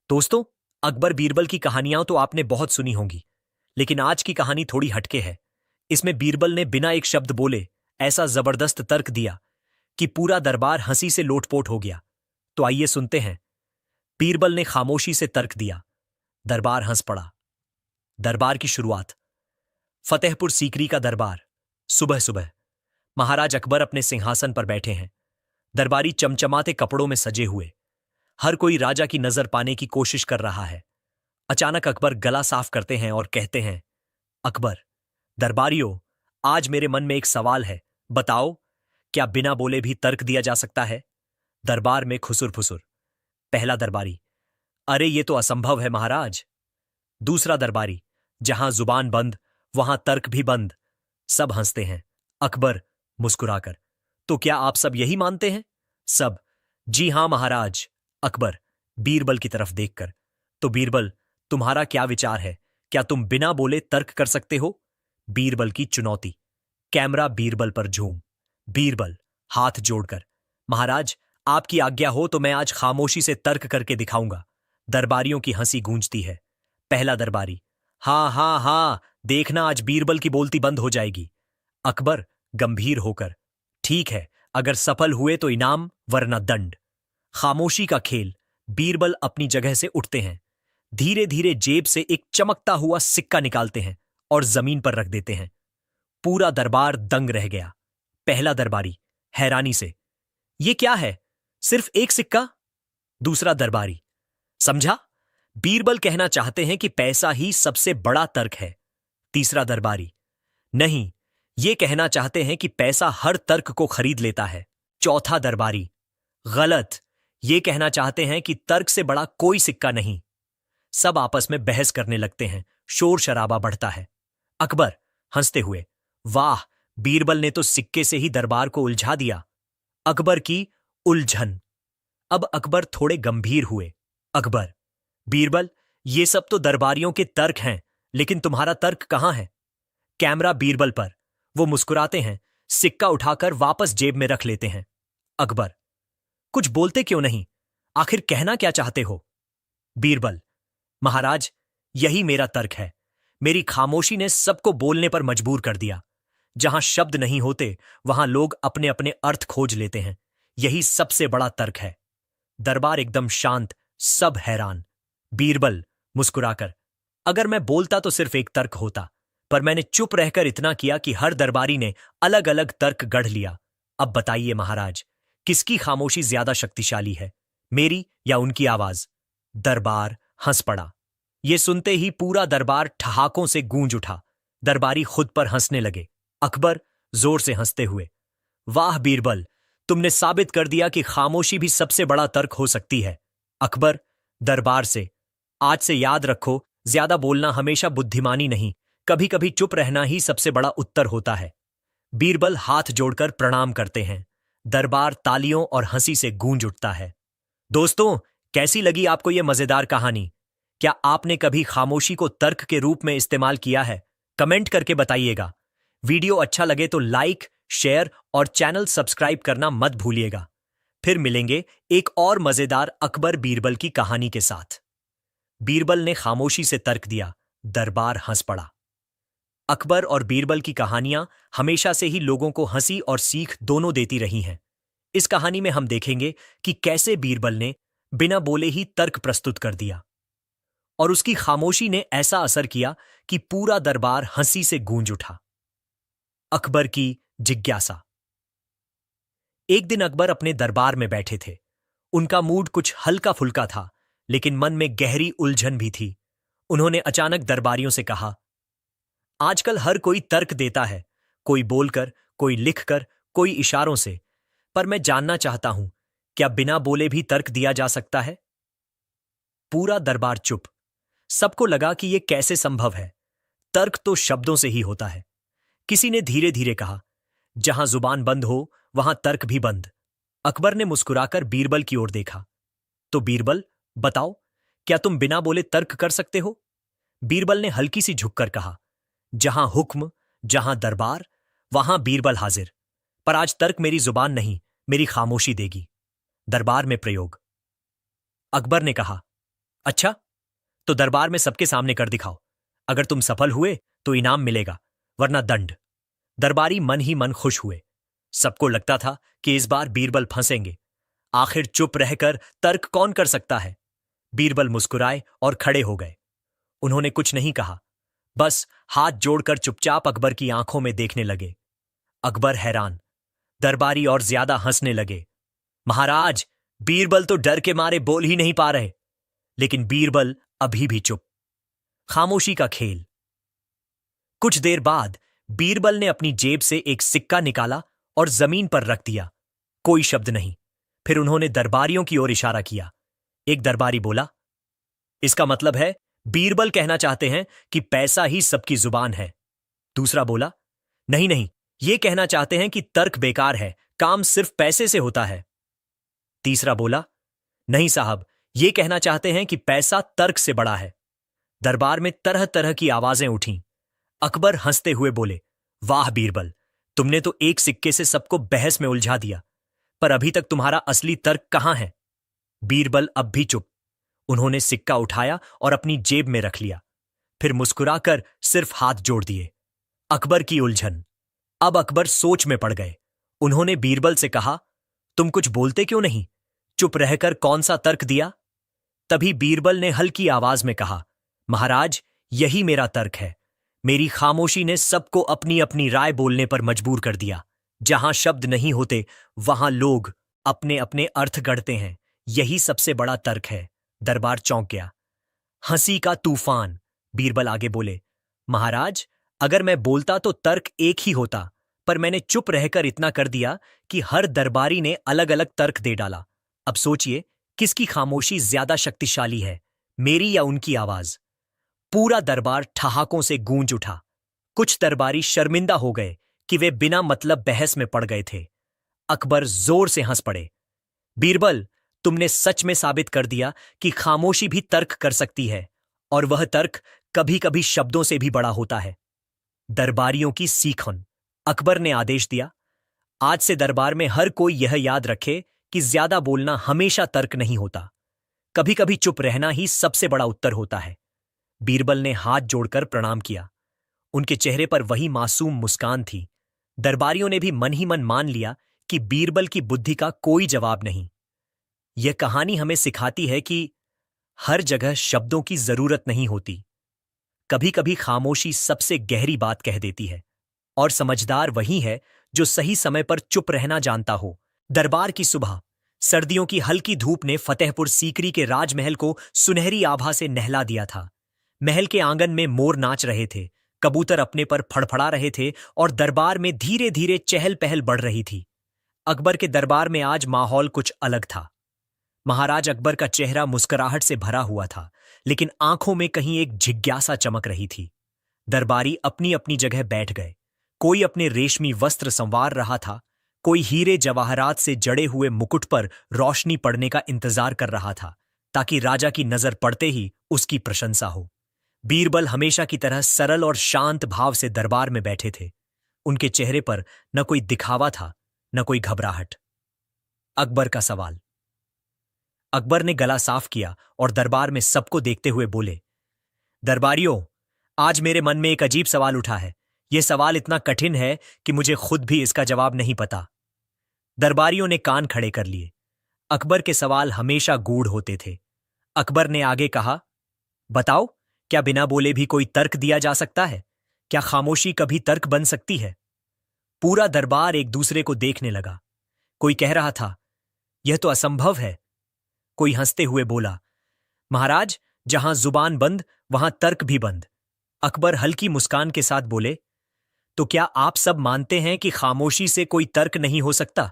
दोस्तों, अकबर बीरबल की कहानियां तो आपने बहुत सुनी होंगी, लेकिन आज की कहानी थोड़ी हटके है। इसमें बीरबल ने बिना एक शब्द बोले ऐसा जबरदस्त तर्क दिया कि पूरा दरबार हंसी से लोटपोट हो गया। तो आइए सुनते हैं। बीरबल ने खामोशी से तर्क दिया। दरबार हंस पड़ा। दरबार की शुरुआत। फतेहपुर सीकरी का दरबार। सुबह सुबह महाराज अकबर अपने सिंहासन पर बैठे हैं। दरबारी चमचमाते कपड़ों में सजे हुए। हर कोई राजा की नजर पाने की कोशिश कर रहा है। अचानक अकबर गला साफ करते हैं और कहते हैं, अकबर, दरबारियों, आज मेरे मन में एक सवाल है। बताओ, क्या बिना बोले भी तर्क दिया जा सकता है? दरबार में खुसुर फुसुर। पहला दरबारी, अरे ये तो असंभव है महाराज। दूसरा दरबारी, जहां जुबान बंद वहां तर्क भी बंद। सब हंसते हैं। अकबर मुस्कुराकर, तो क्या आप सब यही मानते हैं? सब, जी हां महाराज। अकबर बीरबल की तरफ देखकर, तो बीरबल, तुम्हारा क्या विचार है? क्या तुम बिना बोले तर्क कर सकते हो? बीरबल की चुनौती। कैमरा बीरबल पर झूम। बीरबल हाथ जोड़कर, महाराज, आपकी आज्ञा हो तो मैं आज खामोशी से तर्क करके दिखाऊंगा। दरबारियों की हंसी गूंजती है। पहला दरबारी, हां हां हां, देखना आज बीरबल की बोलती बंद हो जाएगी। अकबर गंभीर होकर, ठीक है, अगर सफल हुए तो इनाम वरना दंड। खामोशी का खेल। बीरबल अपनी जगह से उठते हैं। धीरे धीरे जेब से एक चमकता हुआ सिक्का निकालते हैं और जमीन पर रख देते हैं। पूरा दरबार दंग रह गया। पहला दरबारी हैरानी से, यह क्या है? सिर्फ एक सिक्का? दूसरा दरबारी, समझा, बीरबल कहना चाहते हैं कि पैसा ही सबसे बड़ा तर्क है। तीसरा दरबारी, नहीं, ये कहना चाहते हैं कि पैसा हर तर्क को खरीद लेता है। चौथा दरबारी, गलत, ये कहना चाहते हैं कि तर्क से बड़ा कोई सिक्का नहीं। सब आपस में बहस करने लगते हैं। शोर शराबा बढ़ता है। अकबर हंसते हुए, वाह, बीरबल ने तो सिक्के से ही दरबार को उलझा दिया। अकबर की उलझन। अब अकबर थोड़े गंभीर हुए। अकबर, बीरबल, ये सब तो दरबारियों के तर्क हैं, लेकिन तुम्हारा तर्क कहां है? कैमरा बीरबल पर। वो मुस्कुराते हैं, सिक्का उठाकर वापस जेब में रख लेते हैं। अकबर, कुछ बोलते क्यों नहीं? आखिर कहना क्या चाहते हो? बीरबल, महाराज, यही मेरा तर्क है। मेरी खामोशी ने सबको बोलने पर मजबूर कर दिया। जहां शब्द नहीं होते वहां लोग अपने अपने अर्थ खोज लेते हैं। यही सबसे बड़ा तर्क है। दरबार एकदम शांत, सब हैरान। बीरबल मुस्कुराकर, अगर मैं बोलता तो सिर्फ एक तर्क होता, पर मैंने चुप रहकर इतना किया कि हर दरबारी ने अलग अलग तर्क गढ़ लिया। अब बताइए महाराज, किसकी खामोशी ज्यादा शक्तिशाली है, मेरी या उनकी आवाज? दरबार हंस पड़ा। यह सुनते ही पूरा दरबार ठहाकों से गूंज उठा। दरबारी खुद पर हंसने लगे। अकबर जोर से हंसते हुए, वाह बीरबल, तुमने साबित कर दिया कि खामोशी भी सबसे बड़ा तर्क हो सकती है। अकबर दरबार से, आज से याद रखो, ज्यादा बोलना हमेशा बुद्धिमानी नहीं, कभी कभी चुप रहना ही सबसे बड़ा उत्तर होता है। बीरबल हाथ जोड़कर प्रणाम करते हैं। दरबार तालियों और हंसी से गूंज उठता है। दोस्तों, कैसी लगी आपको यह मजेदार कहानी? क्या आपने कभी खामोशी को तर्क के रूप में इस्तेमाल किया है? कमेंट करके बताइएगा। वीडियो अच्छा लगे तो लाइक, शेयर और चैनल सब्सक्राइब करना मत भूलिएगा। फिर मिलेंगे एक और मजेदार अकबर बीरबल की कहानी के साथ। बीरबल ने खामोशी से तर्क दिया। दरबार हंस पड़ा। अकबर और बीरबल की कहानियां हमेशा से ही लोगों को हंसी और सीख दोनों देती रही हैं। इस कहानी में हम देखेंगे कि कैसे बीरबल ने बिना बोले ही तर्क प्रस्तुत कर दिया और उसकी खामोशी ने ऐसा असर किया कि पूरा दरबार हंसी से गूंज उठा। अकबर की जिज्ञासा। एक दिन अकबर अपने दरबार में बैठे थे। उनका मूड कुछ हल्का फुल्का था, लेकिन मन में गहरी उलझन भी थी। उन्होंने अचानक दरबारियों से कहा, आजकल हर कोई तर्क देता है, कोई बोलकर, कोई लिखकर, कोई इशारों से, पर मैं जानना चाहता हूं, क्या बिना बोले भी तर्क दिया जा सकता है? पूरा दरबार चुप। सबको लगा कि यह कैसे संभव है। तर्क तो शब्दों से ही होता है। किसी ने धीरे धीरे कहा, जहां जुबान बंद हो वहां तर्क भी बंद। अकबर ने मुस्कुराकर बीरबल की ओर देखा, तो बीरबल, बताओ, क्या तुम बिना बोले तर्क कर सकते हो? बीरबल ने हल्की सी झुककर कहा, जहां हुक्म, जहां दरबार, वहां बीरबल हाजिर। पर आज तर्क मेरी जुबान नहीं, मेरी खामोशी देगी। दरबार में प्रयोग। अकबर ने कहा, अच्छा, तो दरबार में सबके सामने कर दिखाओ। अगर तुम सफल हुए तो इनाम मिलेगा, वरना दंड। दरबारी मन ही मन खुश हुए। सबको लगता था कि इस बार बीरबल फंसेंगे। आखिर चुप रहकर तर्क कौन कर सकता है। बीरबल मुस्कुराए और खड़े हो गए। उन्होंने कुछ नहीं कहा, बस हाथ जोड़कर चुपचाप अकबर की आंखों में देखने लगे। अकबर हैरान। दरबारी और ज्यादा हंसने लगे। महाराज, बीरबल तो डर के मारे बोल ही नहीं पा रहे। लेकिन बीरबल अभी भी चुप। खामोशी का खेल। कुछ देर बाद बीरबल ने अपनी जेब से एक सिक्का निकाला और जमीन पर रख दिया। कोई शब्द नहीं। फिर उन्होंने दरबारियों की ओर इशारा किया। एक दरबारी बोला, इसका मतलब है बीरबल कहना चाहते हैं कि पैसा ही सबकी जुबान है। दूसरा बोला, नहीं नहीं, ये कहना चाहते हैं कि तर्क बेकार है, काम सिर्फ पैसे से होता है। तीसरा बोला, नहीं साहब, ये कहना चाहते हैं कि पैसा तर्क से बड़ा है। दरबार में तरह तरह की आवाजें उठीं। अकबर हंसते हुए बोले, वाह बीरबल, तुमने तो एक सिक्के से सबको बहस में उलझा दिया। पर अभी तक तुम्हारा असली तर्क कहां है? बीरबल अब भी चुप। उन्होंने सिक्का उठाया और अपनी जेब में रख लिया। फिर मुस्कुराकर सिर्फ हाथ जोड़ दिए। अकबर की उलझन। अब अकबर सोच में पड़ गए। उन्होंने बीरबल से कहा, तुम कुछ बोलते क्यों नहीं? चुप रहकर कौन सा तर्क दिया? तभी बीरबल ने हल्की आवाज में कहा, महाराज, यही मेरा तर्क है। मेरी खामोशी ने सबको अपनी अपनी राय बोलने पर मजबूर कर दिया। जहां शब्द नहीं होते वहां लोग अपने अपने अर्थ गढ़ते हैं। यही सबसे बड़ा तर्क है। दरबार चौंक गया। हंसी का तूफान। बीरबल आगे बोले, महाराज, अगर मैं बोलता तो तर्क एक ही होता, पर मैंने चुप रहकर इतना कर दिया कि हर दरबारी ने अलग अलग तर्क दे डाला। अब सोचिए, किसकी खामोशी ज्यादा शक्तिशाली है, मेरी या उनकी आवाज? पूरा दरबार ठहाकों से गूंज उठा। कुछ दरबारी शर्मिंदा हो गए कि वे बिना मतलब बहस में पड़ गए थे। अकबर जोर से हंस पड़े। बीरबल, तुमने सच में साबित कर दिया कि खामोशी भी तर्क कर सकती है, और वह तर्क कभी कभी शब्दों से भी बड़ा होता है। दरबारियों की सीखन। अकबर ने आदेश दिया, आज से दरबार में हर कोई यह याद रखे कि ज्यादा बोलना हमेशा तर्क नहीं होता। कभी कभी चुप रहना ही सबसे बड़ा उत्तर होता है। बीरबल ने हाथ जोड़कर प्रणाम किया। उनके चेहरे पर वही मासूम मुस्कान थी। दरबारियों ने भी मन ही मन मान लिया कि बीरबल की बुद्धि का कोई जवाब नहीं। यह कहानी हमें सिखाती है कि हर जगह शब्दों की जरूरत नहीं होती। कभी कभी खामोशी सबसे गहरी बात कह देती है, और समझदार वही है जो सही समय पर चुप रहना जानता हो। दरबार की सुबह। सर्दियों की हल्की धूप ने फतेहपुर सीकरी के राजमहल को सुनहरी आभा से नहला दिया था। महल के आंगन में मोर नाच रहे थे, कबूतर अपने पर फड़फड़ा रहे थे, और दरबार में धीरे धीरे चहल पहल बढ़ रही थी। अकबर के दरबार में आज माहौल कुछ अलग था। महाराज अकबर का चेहरा मुस्कुराहट से भरा हुआ था, लेकिन आंखों में कहीं एक जिज्ञासा चमक रही थी। दरबारी अपनी अपनी जगह बैठ गए। कोई अपने रेशमी वस्त्र संवार रहा था, कोई हीरे जवाहरात से जड़े हुए मुकुट पर रोशनी पड़ने का इंतजार कर रहा था, ताकि राजा की नजर पड़ते ही उसकी प्रशंसा हो। बीरबल हमेशा की तरह सरल और शांत भाव से दरबार में बैठे थे। उनके चेहरे पर न कोई दिखावा था, न कोई घबराहट। अकबर का सवाल। अकबर ने गला साफ किया और दरबार में सबको देखते हुए बोले, दरबारियों, आज मेरे मन में एक अजीब सवाल उठा है। यह सवाल इतना कठिन है कि मुझे खुद भी इसका जवाब नहीं पता। दरबारियों ने कान खड़े कर लिए। अकबर के सवाल हमेशा गूढ़ होते थे। अकबर ने आगे कहा, बताओ, क्या बिना बोले भी कोई तर्क दिया जा सकता है? क्या खामोशी कभी तर्क बन सकती है? पूरा दरबार एक दूसरे को देखने लगा। कोई कह रहा था, यह तो असंभव है। कोई हंसते हुए बोला, महाराज, जहां जुबान बंद वहां तर्क भी बंद। अकबर हल्की मुस्कान के साथ बोले, तो क्या आप सब मानते हैं कि खामोशी से कोई तर्क नहीं हो सकता?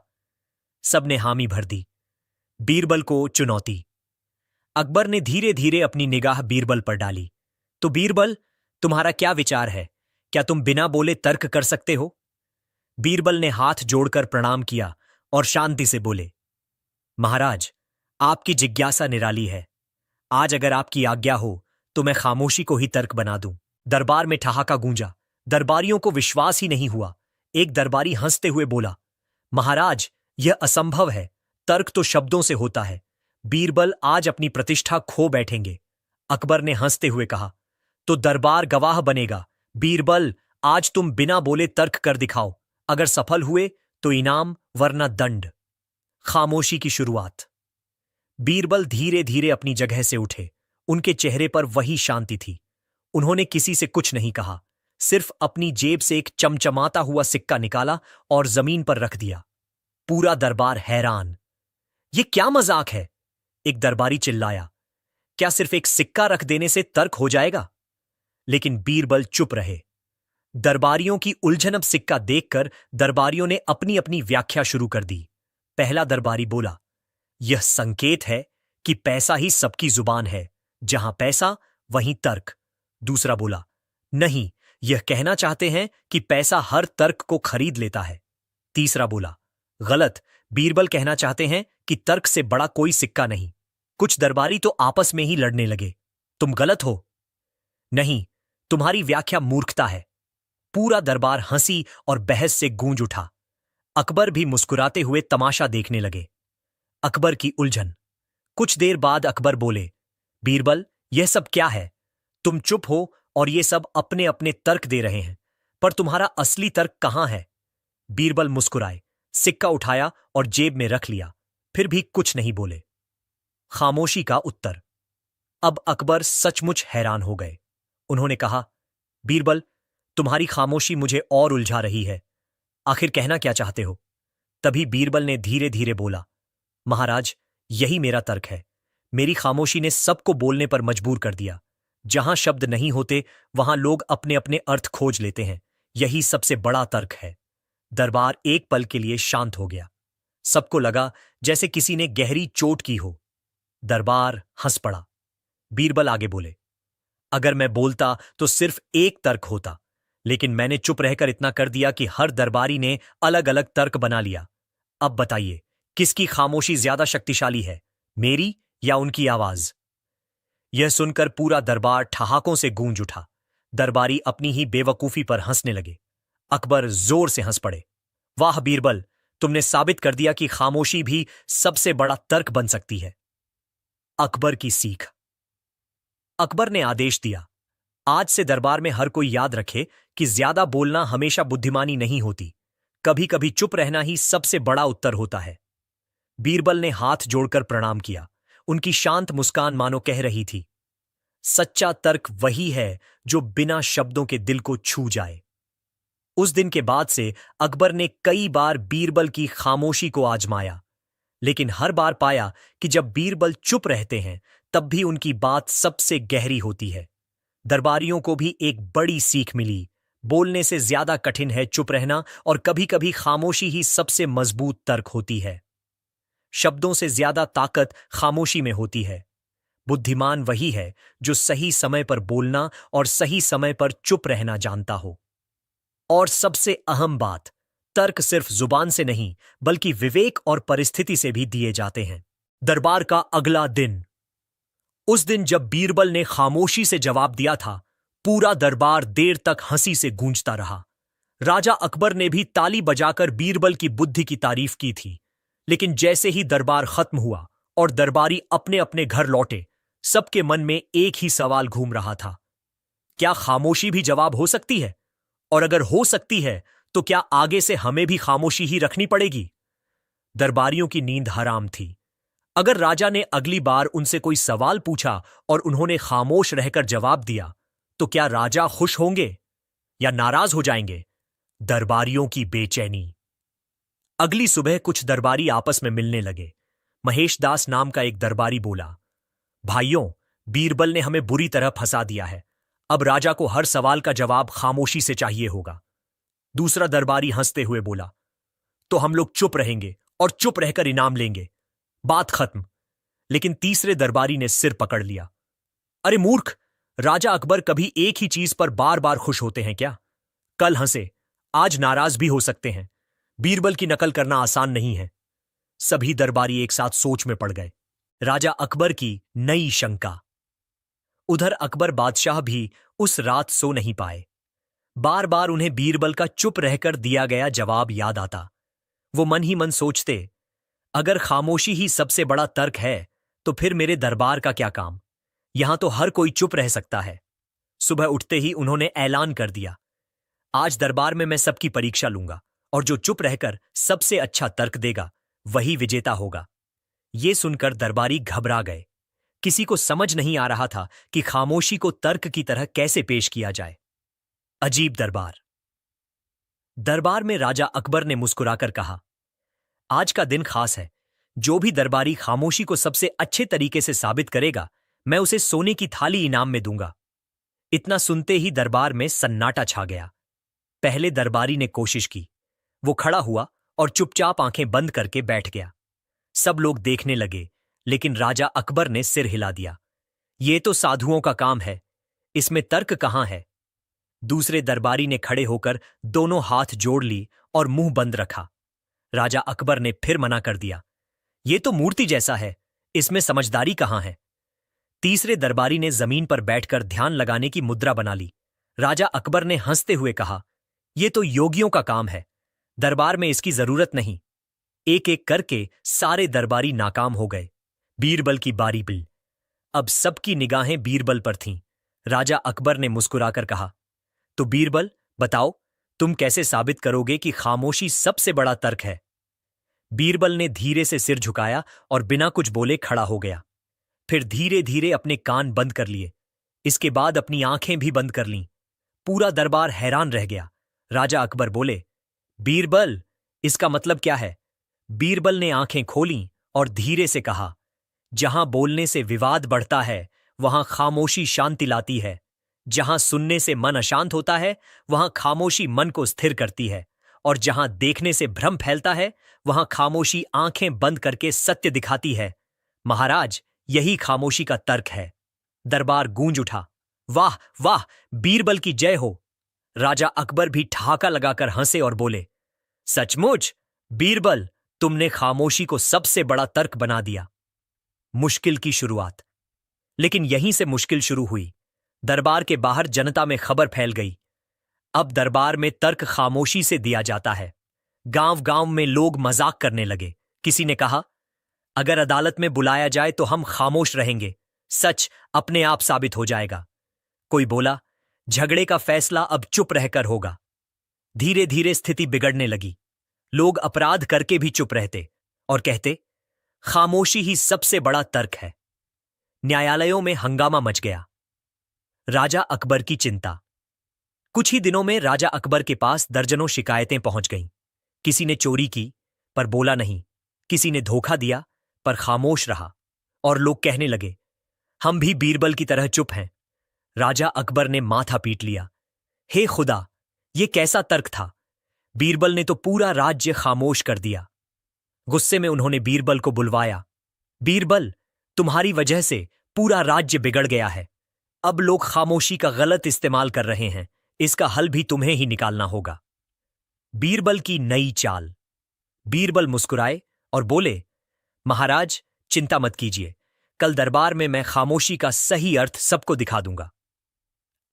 सबने हामी भर दी। बीरबल को चुनौती। अकबर ने धीरे धीरे अपनी निगाह बीरबल पर डाली। तो बीरबल, तुम्हारा क्या विचार है? क्या तुम बिना बोले तर्क कर सकते हो? बीरबल ने हाथ जोड़कर प्रणाम किया और शांति से बोले, महाराज, आपकी जिज्ञासा निराली है। आज अगर आपकी आज्ञा हो तो मैं खामोशी को ही तर्क बना दूं। दरबार में ठहाका गूंजा। दरबारियों को विश्वास ही नहीं हुआ। एक दरबारी हंसते हुए बोला, महाराज, यह असंभव है। तर्क तो शब्दों से होता है। बीरबल आज अपनी प्रतिष्ठा खो बैठेंगे। अकबर ने हंसते हुए कहा, तो दरबार गवाह बनेगा। बीरबल, आज तुम बिना बोले तर्क कर दिखाओ। अगर सफल हुए तो इनाम, वरना दंड। खामोशी की शुरुआत। बीरबल धीरे धीरे अपनी जगह से उठे। उनके चेहरे पर वही शांति थी। उन्होंने किसी से कुछ नहीं कहा, सिर्फ अपनी जेब से एक चमचमाता हुआ सिक्का निकाला और जमीन पर रख दिया। पूरा दरबार हैरान। ये क्या मजाक है? एक दरबारी चिल्लाया। क्या सिर्फ एक सिक्का रख देने से तर्क हो जाएगा? लेकिन बीरबल चुप रहे। दरबारियों की उलझन अब सिक्का देखकर दरबारियों ने अपनी अपनी व्याख्या शुरू कर दी। पहला दरबारी बोला, यह संकेत है कि पैसा ही सबकी जुबान है। जहां पैसा वहीं तर्क। दूसरा बोला, नहीं, यह कहना चाहते हैं कि पैसा हर तर्क को खरीद लेता है। तीसरा बोला, गलत, बीरबल कहना चाहते हैं कि तर्क से बड़ा कोई सिक्का नहीं। कुछ दरबारी तो आपस में ही लड़ने लगे। तुम गलत हो। नहीं, तुम्हारी व्याख्या मूर्खता है। पूरा दरबार हंसी और बहस से गूंज उठा। अकबर भी मुस्कुराते हुए तमाशा देखने लगे। अकबर की उलझन। कुछ देर बाद अकबर बोले, बीरबल, यह सब क्या है? तुम चुप हो और ये सब अपने अपने तर्क दे रहे हैं, पर तुम्हारा असली तर्क कहां है? बीरबल मुस्कुराए, सिक्का उठाया और जेब में रख लिया, फिर भी कुछ नहीं बोले। खामोशी का उत्तर। अब अकबर सचमुच हैरान हो गए। उन्होंने कहा, बीरबल, तुम्हारी खामोशी मुझे और उलझा रही है। आखिर कहना क्या चाहते हो? तभी बीरबल ने धीरे धीरे बोला, महाराज, यही मेरा तर्क है। मेरी खामोशी ने सबको बोलने पर मजबूर कर दिया। जहां शब्द नहीं होते वहां लोग अपने अपने अर्थ खोज लेते हैं। यही सबसे बड़ा तर्क है। दरबार एक पल के लिए शांत हो गया। सबको लगा जैसे किसी ने गहरी चोट की हो। दरबार हंस पड़ा। बीरबल आगे बोले, अगर मैं बोलता तो सिर्फ एक तर्क होता, लेकिन मैंने चुप रहकर इतना कर दिया कि हर दरबारी ने अलग अलग तर्क बना लिया। अब बताइए, किसकी खामोशी ज्यादा शक्तिशाली है, मेरी या उनकी आवाज? यह सुनकर पूरा दरबार ठहाकों से गूंज उठा। दरबारी अपनी ही बेवकूफी पर हंसने लगे। अकबर जोर से हंस पड़े। वाह बीरबल, तुमने साबित कर दिया कि खामोशी भी सबसे बड़ा तर्क बन सकती है। अकबर की सीख। अकबर ने आदेश दिया, आज से दरबार में हर कोई याद रखे कि ज्यादा बोलना हमेशा बुद्धिमानी नहीं होती। कभी कभी चुप रहना ही सबसे बड़ा उत्तर होता है। बीरबल ने हाथ जोड़कर प्रणाम किया। उनकी शांत मुस्कान मानो कह रही थी, सच्चा तर्क वही है जो बिना शब्दों के दिल को छू जाए। उस दिन के बाद से अकबर ने कई बार बीरबल की खामोशी को आजमाया, लेकिन हर बार पाया कि जब बीरबल चुप रहते हैं तब भी उनकी बात सबसे गहरी होती है। दरबारियों को भी एक बड़ी सीख मिली। बोलने से ज्यादा कठिन है चुप रहना, और कभी कभी खामोशी ही सबसे मजबूत तर्क होती है। शब्दों से ज्यादा ताकत खामोशी में होती है। बुद्धिमान वही है जो सही समय पर बोलना और सही समय पर चुप रहना जानता हो। और सबसे अहम बात, तर्क सिर्फ जुबान से नहीं बल्कि विवेक और परिस्थिति से भी दिए जाते हैं। दरबार का अगला दिन। उस दिन जब बीरबल ने खामोशी से जवाब दिया था, पूरा दरबार देर तक हंसी से गूंजता रहा। राजा अकबर ने भी ताली बजाकर बीरबल की बुद्धि की तारीफ की थी, लेकिन जैसे ही दरबार खत्म हुआ और दरबारी अपने अपने घर लौटे, सबके मन में एक ही सवाल घूम रहा था, क्या खामोशी भी जवाब हो सकती है? और अगर हो सकती है तो क्या आगे से हमें भी खामोशी ही रखनी पड़ेगी? दरबारियों की नींद हराम थी। अगर राजा ने अगली बार उनसे कोई सवाल पूछा और उन्होंने खामोश रहकर जवाब दिया, तो क्या राजा खुश होंगे या नाराज हो जाएंगे? दरबारियों की बेचैनी। अगली सुबह कुछ दरबारी आपस में मिलने लगे। महेश दास नाम का एक दरबारी बोला, भाइयों, बीरबल ने हमें बुरी तरह फंसा दिया है। अब राजा को हर सवाल का जवाब खामोशी से चाहिए होगा। दूसरा दरबारी हंसते हुए बोला, तो हम लोग चुप रहेंगे और चुप रहकर इनाम लेंगे। बात खत्म। लेकिन तीसरे दरबारी ने सिर पकड़ लिया, अरे मूर्ख, राजा अकबर कभी एक ही चीज पर बार बार खुश होते हैं क्या? कल हंसे, आज नाराज भी हो सकते हैं। बीरबल की नकल करना आसान नहीं है। सभी दरबारी एक साथ सोच में पड़ गए। राजा अकबर की नई शंका। उधर अकबर बादशाह भी उस रात सो नहीं पाए। बार बार उन्हें बीरबल का चुप रहकर दिया गया जवाब याद आता। वो मन ही मन सोचते, अगर खामोशी ही सबसे बड़ा तर्क है तो फिर मेरे दरबार का क्या काम? यहां तो हर कोई चुप रह सकता है। सुबह उठते ही उन्होंने ऐलान कर दिया, आज दरबार में मैं सबकी परीक्षा लूंगा और जो चुप रहकर सबसे अच्छा तर्क देगा वही विजेता होगा। ये सुनकर दरबारी घबरा गए। किसी को समझ नहीं आ रहा था कि खामोशी को तर्क की तरह कैसे पेश किया जाए। अजीब दरबार। दरबार में राजा अकबर ने मुस्कुराकर कहा, आज का दिन खास है। जो भी दरबारी खामोशी को सबसे अच्छे तरीके से साबित करेगा, मैं उसे सोने की थाली इनाम में दूंगा। इतना सुनते ही दरबार में सन्नाटा छा गया। पहले दरबारी ने कोशिश की। वो खड़ा हुआ और चुपचाप आंखें बंद करके बैठ गया। सब लोग देखने लगे, लेकिन राजा अकबर ने सिर हिला दिया। ये तो साधुओं का काम है, इसमें तर्क कहां है। दूसरे दरबारी ने खड़े होकर दोनों हाथ जोड़ ली और मुंह बंद रखा। राजा अकबर ने फिर मना कर दिया, ये तो मूर्ति जैसा है, इसमें समझदारी कहां है। तीसरे दरबारी ने जमीन पर बैठकर ध्यान लगाने की मुद्रा बना ली। राजा अकबर ने हंसते हुए कहा, यह तो योगियों का काम है, दरबार में इसकी जरूरत नहीं। एक एक करके सारे दरबारी नाकाम हो गए। बीरबल की बारी बिल। अब सबकी निगाहें बीरबल पर थीं। राजा अकबर ने मुस्कुराकर कहा, तो बीरबल बताओ, तुम कैसे साबित करोगे कि खामोशी सबसे बड़ा तर्क है। बीरबल ने धीरे से सिर झुकाया और बिना कुछ बोले खड़ा हो गया। फिर धीरे धीरे अपने कान बंद कर लिए। इसके बाद अपनी आंखें भी बंद कर लीं। पूरा दरबार हैरान रह गया। राजा अकबर बोले, बीरबल, इसका मतलब क्या है। बीरबल ने आंखें खोलीं और धीरे से कहा, जहां बोलने से विवाद बढ़ता है वहां खामोशी शांति लाती है। जहां सुनने से मन अशांत होता है वहां खामोशी मन को स्थिर करती है। और जहां देखने से भ्रम फैलता है वहां खामोशी आंखें बंद करके सत्य दिखाती है। महाराज, यही खामोशी का तर्क है। दरबार गूंज उठा। वाह वाह, बीरबल की जय हो। राजा अकबर भी ठहाका लगाकर हंसे और बोले, सचमुच बीरबल, तुमने खामोशी को सबसे बड़ा तर्क बना दिया। मुश्किल की शुरुआत। लेकिन यहीं से मुश्किल शुरू हुई। दरबार के बाहर जनता में खबर फैल गई, अब दरबार में तर्क खामोशी से दिया जाता है। गांव गांव में लोग मजाक करने लगे। किसी ने कहा, अगर अदालत में बुलाया जाए तो हम खामोश रहेंगे, सच अपने आप साबित हो जाएगा। कोई बोला, झगड़े का फैसला अब चुप रहकर होगा। धीरे धीरे स्थिति बिगड़ने लगी। लोग अपराध करके भी चुप रहते और कहते, खामोशी ही सबसे बड़ा तर्क है। न्यायालयों में हंगामा मच गया। राजा अकबर की चिंता। कुछ ही दिनों में राजा अकबर के पास दर्जनों शिकायतें पहुंच गईं। किसी ने चोरी की पर बोला नहीं, किसी ने धोखा दिया पर खामोश रहा। और लोग कहने लगे, हम भी बीरबल की तरह चुप हैं। राजा अकबर ने माथा पीट लिया। हे खुदा, ये कैसा तर्क था। बीरबल ने तो पूरा राज्य खामोश कर दिया। गुस्से में उन्होंने बीरबल को बुलवाया। बीरबल, तुम्हारी वजह से पूरा राज्य बिगड़ गया है। अब लोग खामोशी का गलत इस्तेमाल कर रहे हैं, इसका हल भी तुम्हें ही निकालना होगा। बीरबल की नई चाल। बीरबल मुस्कुराए और बोले, महाराज, चिंता मत कीजिए, कल दरबार में मैं खामोशी का सही अर्थ सबको दिखा दूंगा।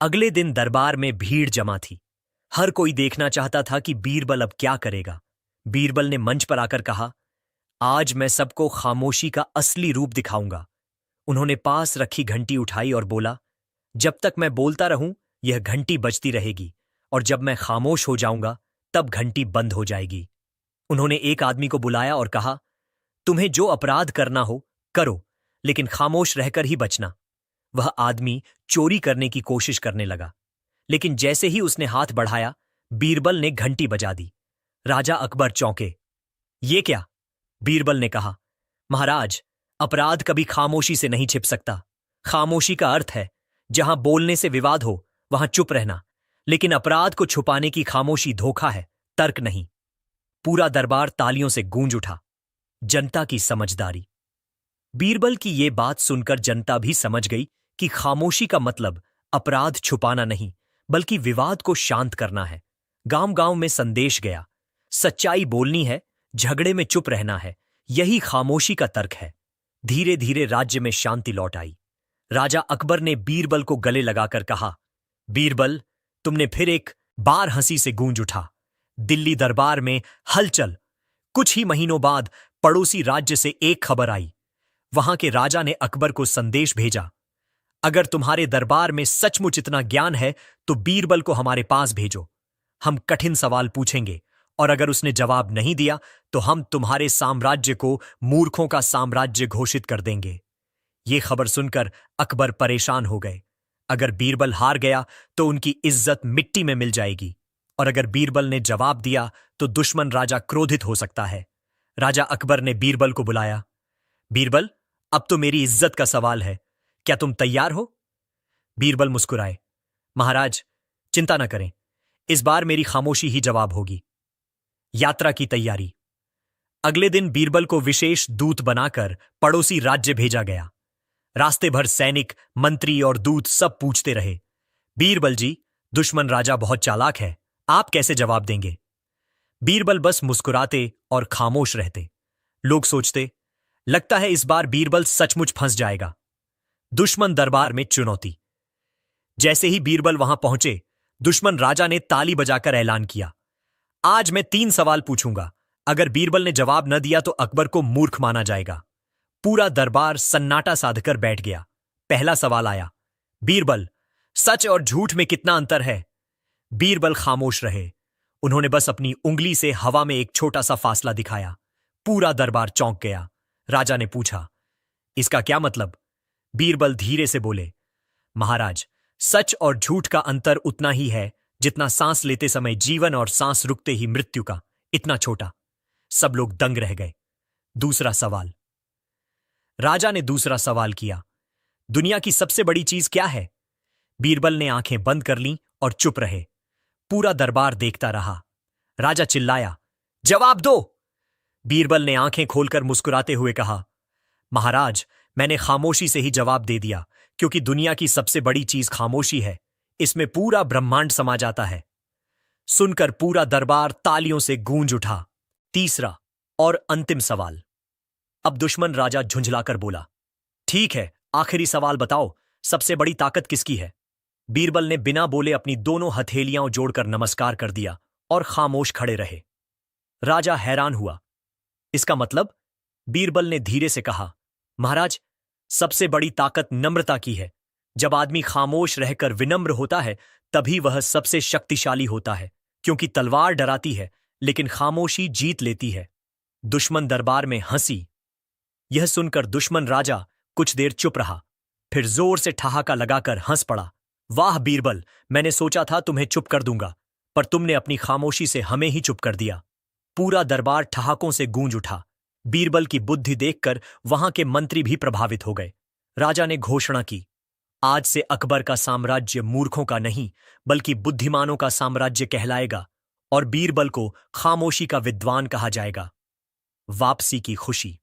अगले दिन दरबार में भीड़ जमा थी। हर कोई देखना चाहता था कि बीरबल अब क्या करेगा। बीरबल ने मंच पर आकर कहा, आज मैं सबको खामोशी का असली रूप दिखाऊंगा। उन्होंने पास रखी घंटी उठाई और बोला, जब तक मैं बोलता रहूं यह घंटी बजती रहेगी, और जब मैं खामोश हो जाऊंगा तब घंटी बंद हो जाएगी। उन्होंने एक आदमी को बुलाया और कहा, तुम्हें जो अपराध करना हो करो, लेकिन खामोश रहकर ही बचना। वह आदमी चोरी करने की कोशिश करने लगा, लेकिन जैसे ही उसने हाथ बढ़ाया बीरबल ने घंटी बजा दी। राजा अकबर चौंके। ये क्या? बीरबल ने कहा, महाराज, अपराध कभी खामोशी से नहीं छिप सकता। खामोशी का अर्थ है जहां बोलने से विवाद हो वहां चुप रहना, लेकिन अपराध को छुपाने की खामोशी धोखा है, तर्क नहीं। पूरा दरबार तालियों से गूंज उठा। जनता की समझदारी। बीरबल की ये बात सुनकर जनता भी समझ गई कि खामोशी का मतलब अपराध छुपाना नहीं, बल्कि विवाद को शांत करना है। गांव गांव में संदेश गया, सच्चाई बोलनी है, झगड़े में चुप रहना है, यही खामोशी का तर्क है। धीरे धीरे राज्य में शांति लौट आई। राजा अकबर ने बीरबल को गले लगाकर कहा, बीरबल, तुमने फिर एक बार हंसी से गूंज उठा। दिल्ली दरबार में हलचल। कुछ ही महीनों बाद पड़ोसी राज्य से एक खबर आई। वहां के राजा ने अकबर को संदेश भेजा, अगर तुम्हारे दरबार में सचमुच इतना ज्ञान है तो बीरबल को हमारे पास भेजो। हम कठिन सवाल पूछेंगे और अगर उसने जवाब नहीं दिया तो हम तुम्हारे साम्राज्य को मूर्खों का साम्राज्य घोषित कर देंगे। ये खबर सुनकर अकबर परेशान हो गए। अगर बीरबल हार गया तो उनकी इज्जत मिट्टी में मिल जाएगी और अगर बीरबल ने जवाब दिया तो दुश्मन राजा क्रोधित हो सकता है। राजा अकबर ने बीरबल को बुलाया। बीरबल, अब तो मेरी इज्जत का सवाल है, क्या तुम तैयार हो? बीरबल मुस्कुराए। महाराज, चिंता न करें, इस बार मेरी खामोशी ही जवाब होगी। यात्रा की तैयारी। अगले दिन बीरबल को विशेष दूत बनाकर पड़ोसी राज्य भेजा गया। रास्ते भर सैनिक, मंत्री और दूत सब पूछते रहे, बीरबल जी, दुश्मन राजा बहुत चालाक है, आप कैसे जवाब देंगे? बीरबल बस मुस्कुराते और खामोश रहते। लोग सोचते, लगता है इस बार बीरबल सचमुच फंस जाएगा। दुश्मन दरबार में चुनौती। जैसे ही बीरबल वहां पहुंचे, दुश्मन राजा ने ताली बजाकर ऐलान किया, आज मैं 3 सवाल पूछूंगा। अगर बीरबल ने जवाब न दिया तो अकबर को मूर्ख माना जाएगा। पूरा दरबार सन्नाटा साधकर बैठ गया। पहला सवाल आया, बीरबल, सच और झूठ में कितना अंतर है? बीरबल खामोश रहे। उन्होंने बस अपनी उंगली से हवा में एक छोटा सा फासला दिखाया। पूरा दरबार चौंक गया। राजा ने पूछा, इसका क्या मतलब? बीरबल धीरे से बोले, महाराज, सच और झूठ का अंतर उतना ही है जितना सांस लेते समय जीवन और सांस रुकते ही मृत्यु का, इतना छोटा। सब लोग दंग रह गए। दूसरा सवाल। राजा ने दूसरा सवाल किया, दुनिया की सबसे बड़ी चीज क्या है? बीरबल ने आंखें बंद कर लीं और चुप रहे। पूरा दरबार देखता रहा। राजा चिल्लाया, जवाब दो! बीरबल ने आंखें खोलकर मुस्कुराते हुए कहा, महाराज, मैंने खामोशी से ही जवाब दे दिया, क्योंकि दुनिया की सबसे बड़ी चीज खामोशी है। इसमें पूरा ब्रह्मांड समा जाता है। सुनकर पूरा दरबार तालियों से गूंज उठा। तीसरा और अंतिम सवाल। अब दुश्मन राजा झुंझलाकर बोला, ठीक है, आखिरी सवाल बताओ, सबसे बड़ी ताकत किसकी है? बीरबल ने बिना बोले अपनी दोनों हथेलियां जोड़कर नमस्कार कर दिया और खामोश खड़े रहे। राजा हैरान हुआ। इसका मतलब? बीरबल ने धीरे से कहा, महाराज, सबसे बड़ी ताकत नम्रता की है। जब आदमी खामोश रहकर विनम्र होता है तभी वह सबसे शक्तिशाली होता है, क्योंकि तलवार डराती है लेकिन खामोशी जीत लेती है। दुश्मन दरबार में हंसी। यह सुनकर दुश्मन राजा कुछ देर चुप रहा, फिर जोर से ठहाका लगाकर हंस पड़ा। वाह बीरबल, मैंने सोचा था तुम्हें चुप कर दूंगा, पर तुमने अपनी खामोशी से हमें ही चुप कर दिया। पूरा दरबार ठहाकों से गूंज उठा। बीरबल की बुद्धि देखकर वहां के मंत्री भी प्रभावित हो गए। राजा ने घोषणा की, आज से अकबर का साम्राज्य मूर्खों का नहीं बल्कि बुद्धिमानों का साम्राज्य कहलाएगा और बीरबल को खामोशी का विद्वान कहा जाएगा। वापसी की खुशी।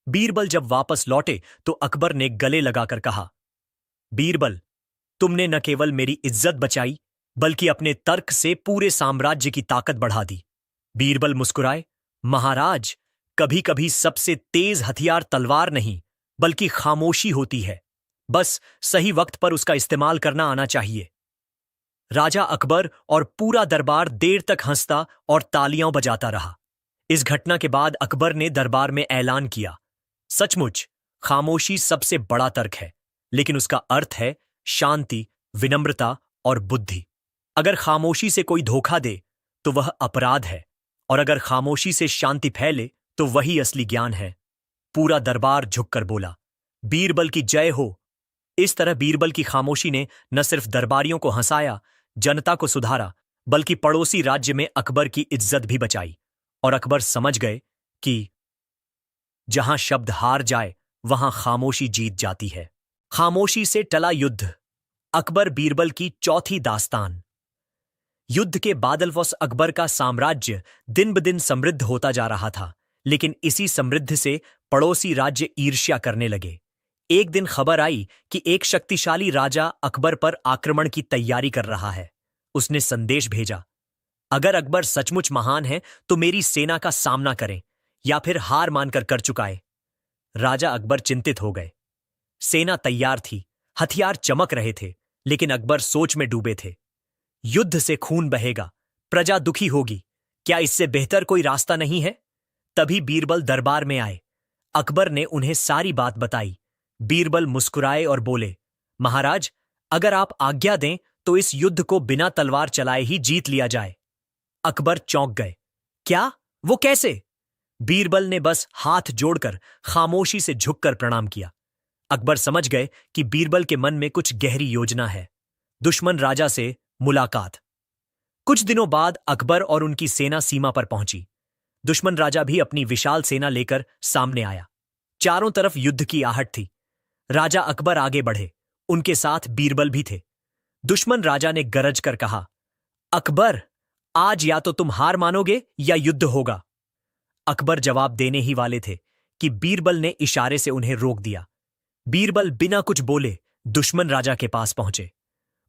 बीरबल जब वापस लौटे तो अकबर ने गले लगाकर कहा, बीरबल, तुमने न केवल मेरी इज्जत बचाई बल्कि अपने तर्क से पूरे साम्राज्य की ताकत बढ़ा दी। बीरबल मुस्कुराए, महाराज, कभी कभी सबसे तेज हथियार तलवार नहीं बल्कि खामोशी होती है। बस सही वक्त पर उसका इस्तेमाल करना आना चाहिए। राजा अकबर और पूरा दरबार देर तक हंसता और तालियां बजाता रहा। इस घटना के बाद अकबर ने दरबार में ऐलान किया, सचमुच खामोशी सबसे बड़ा तर्क है, लेकिन उसका अर्थ है शांति, विनम्रता और बुद्धि। अगर खामोशी से कोई धोखा दे तो वह अपराध है, और अगर खामोशी से शांति फैले तो वही असली ज्ञान है। पूरा दरबार झुककर बोला, बीरबल की जय हो। इस तरह बीरबल की खामोशी ने न सिर्फ दरबारियों को हंसाया, जनता को सुधारा, बल्कि पड़ोसी राज्य में अकबर की इज्जत भी बचाई। और अकबर समझ गए कि जहां शब्द हार जाए वहां खामोशी जीत जाती है। खामोशी से टला युद्ध। अकबर बीरबल की चौथी दास्तान। युद्ध के बादलवश अकबर का साम्राज्य दिन ब दिन समृद्ध होता जा रहा था, लेकिन इसी समृद्धि से पड़ोसी राज्य ईर्ष्या करने लगे। एक दिन खबर आई कि एक शक्तिशाली राजा अकबर पर आक्रमण की तैयारी कर रहा है। उसने संदेश भेजा, अगर अकबर सचमुच महान है तो मेरी सेना का सामना करें या फिर हार मानकर कर चुकाए। राजा अकबर चिंतित हो गए। सेना तैयार थी, हथियार चमक रहे थे, लेकिन अकबर सोच में डूबे थे। युद्ध से खून बहेगा, प्रजा दुखी होगी, क्या इससे बेहतर कोई रास्ता नहीं है? तभी बीरबल दरबार में आए। अकबर ने उन्हें सारी बात बताई। बीरबल मुस्कुराए और बोले, महाराज, अगर आप आज्ञा दें तो इस युद्ध को बिना तलवार चलाए ही जीत लिया जाए। अकबर चौंक गए। क्या? वो कैसे? बीरबल ने बस हाथ जोड़कर खामोशी से झुककर प्रणाम किया। अकबर समझ गए कि बीरबल के मन में कुछ गहरी योजना है। दुश्मन राजा से मुलाकात। कुछ दिनों बाद अकबर और उनकी सेना सीमा पर पहुंची। दुश्मन राजा भी अपनी विशाल सेना लेकर सामने आया। चारों तरफ युद्ध की आहट थी। राजा अकबर आगे बढ़े, उनके साथ बीरबल भी थे। दुश्मन राजा ने गरज कर कहा, अकबर, आज या तो तुम हार मानोगे या युद्ध होगा। अकबर जवाब देने ही वाले थे कि बीरबल ने इशारे से उन्हें रोक दिया। बीरबल बिना कुछ बोले दुश्मन राजा के पास पहुंचे।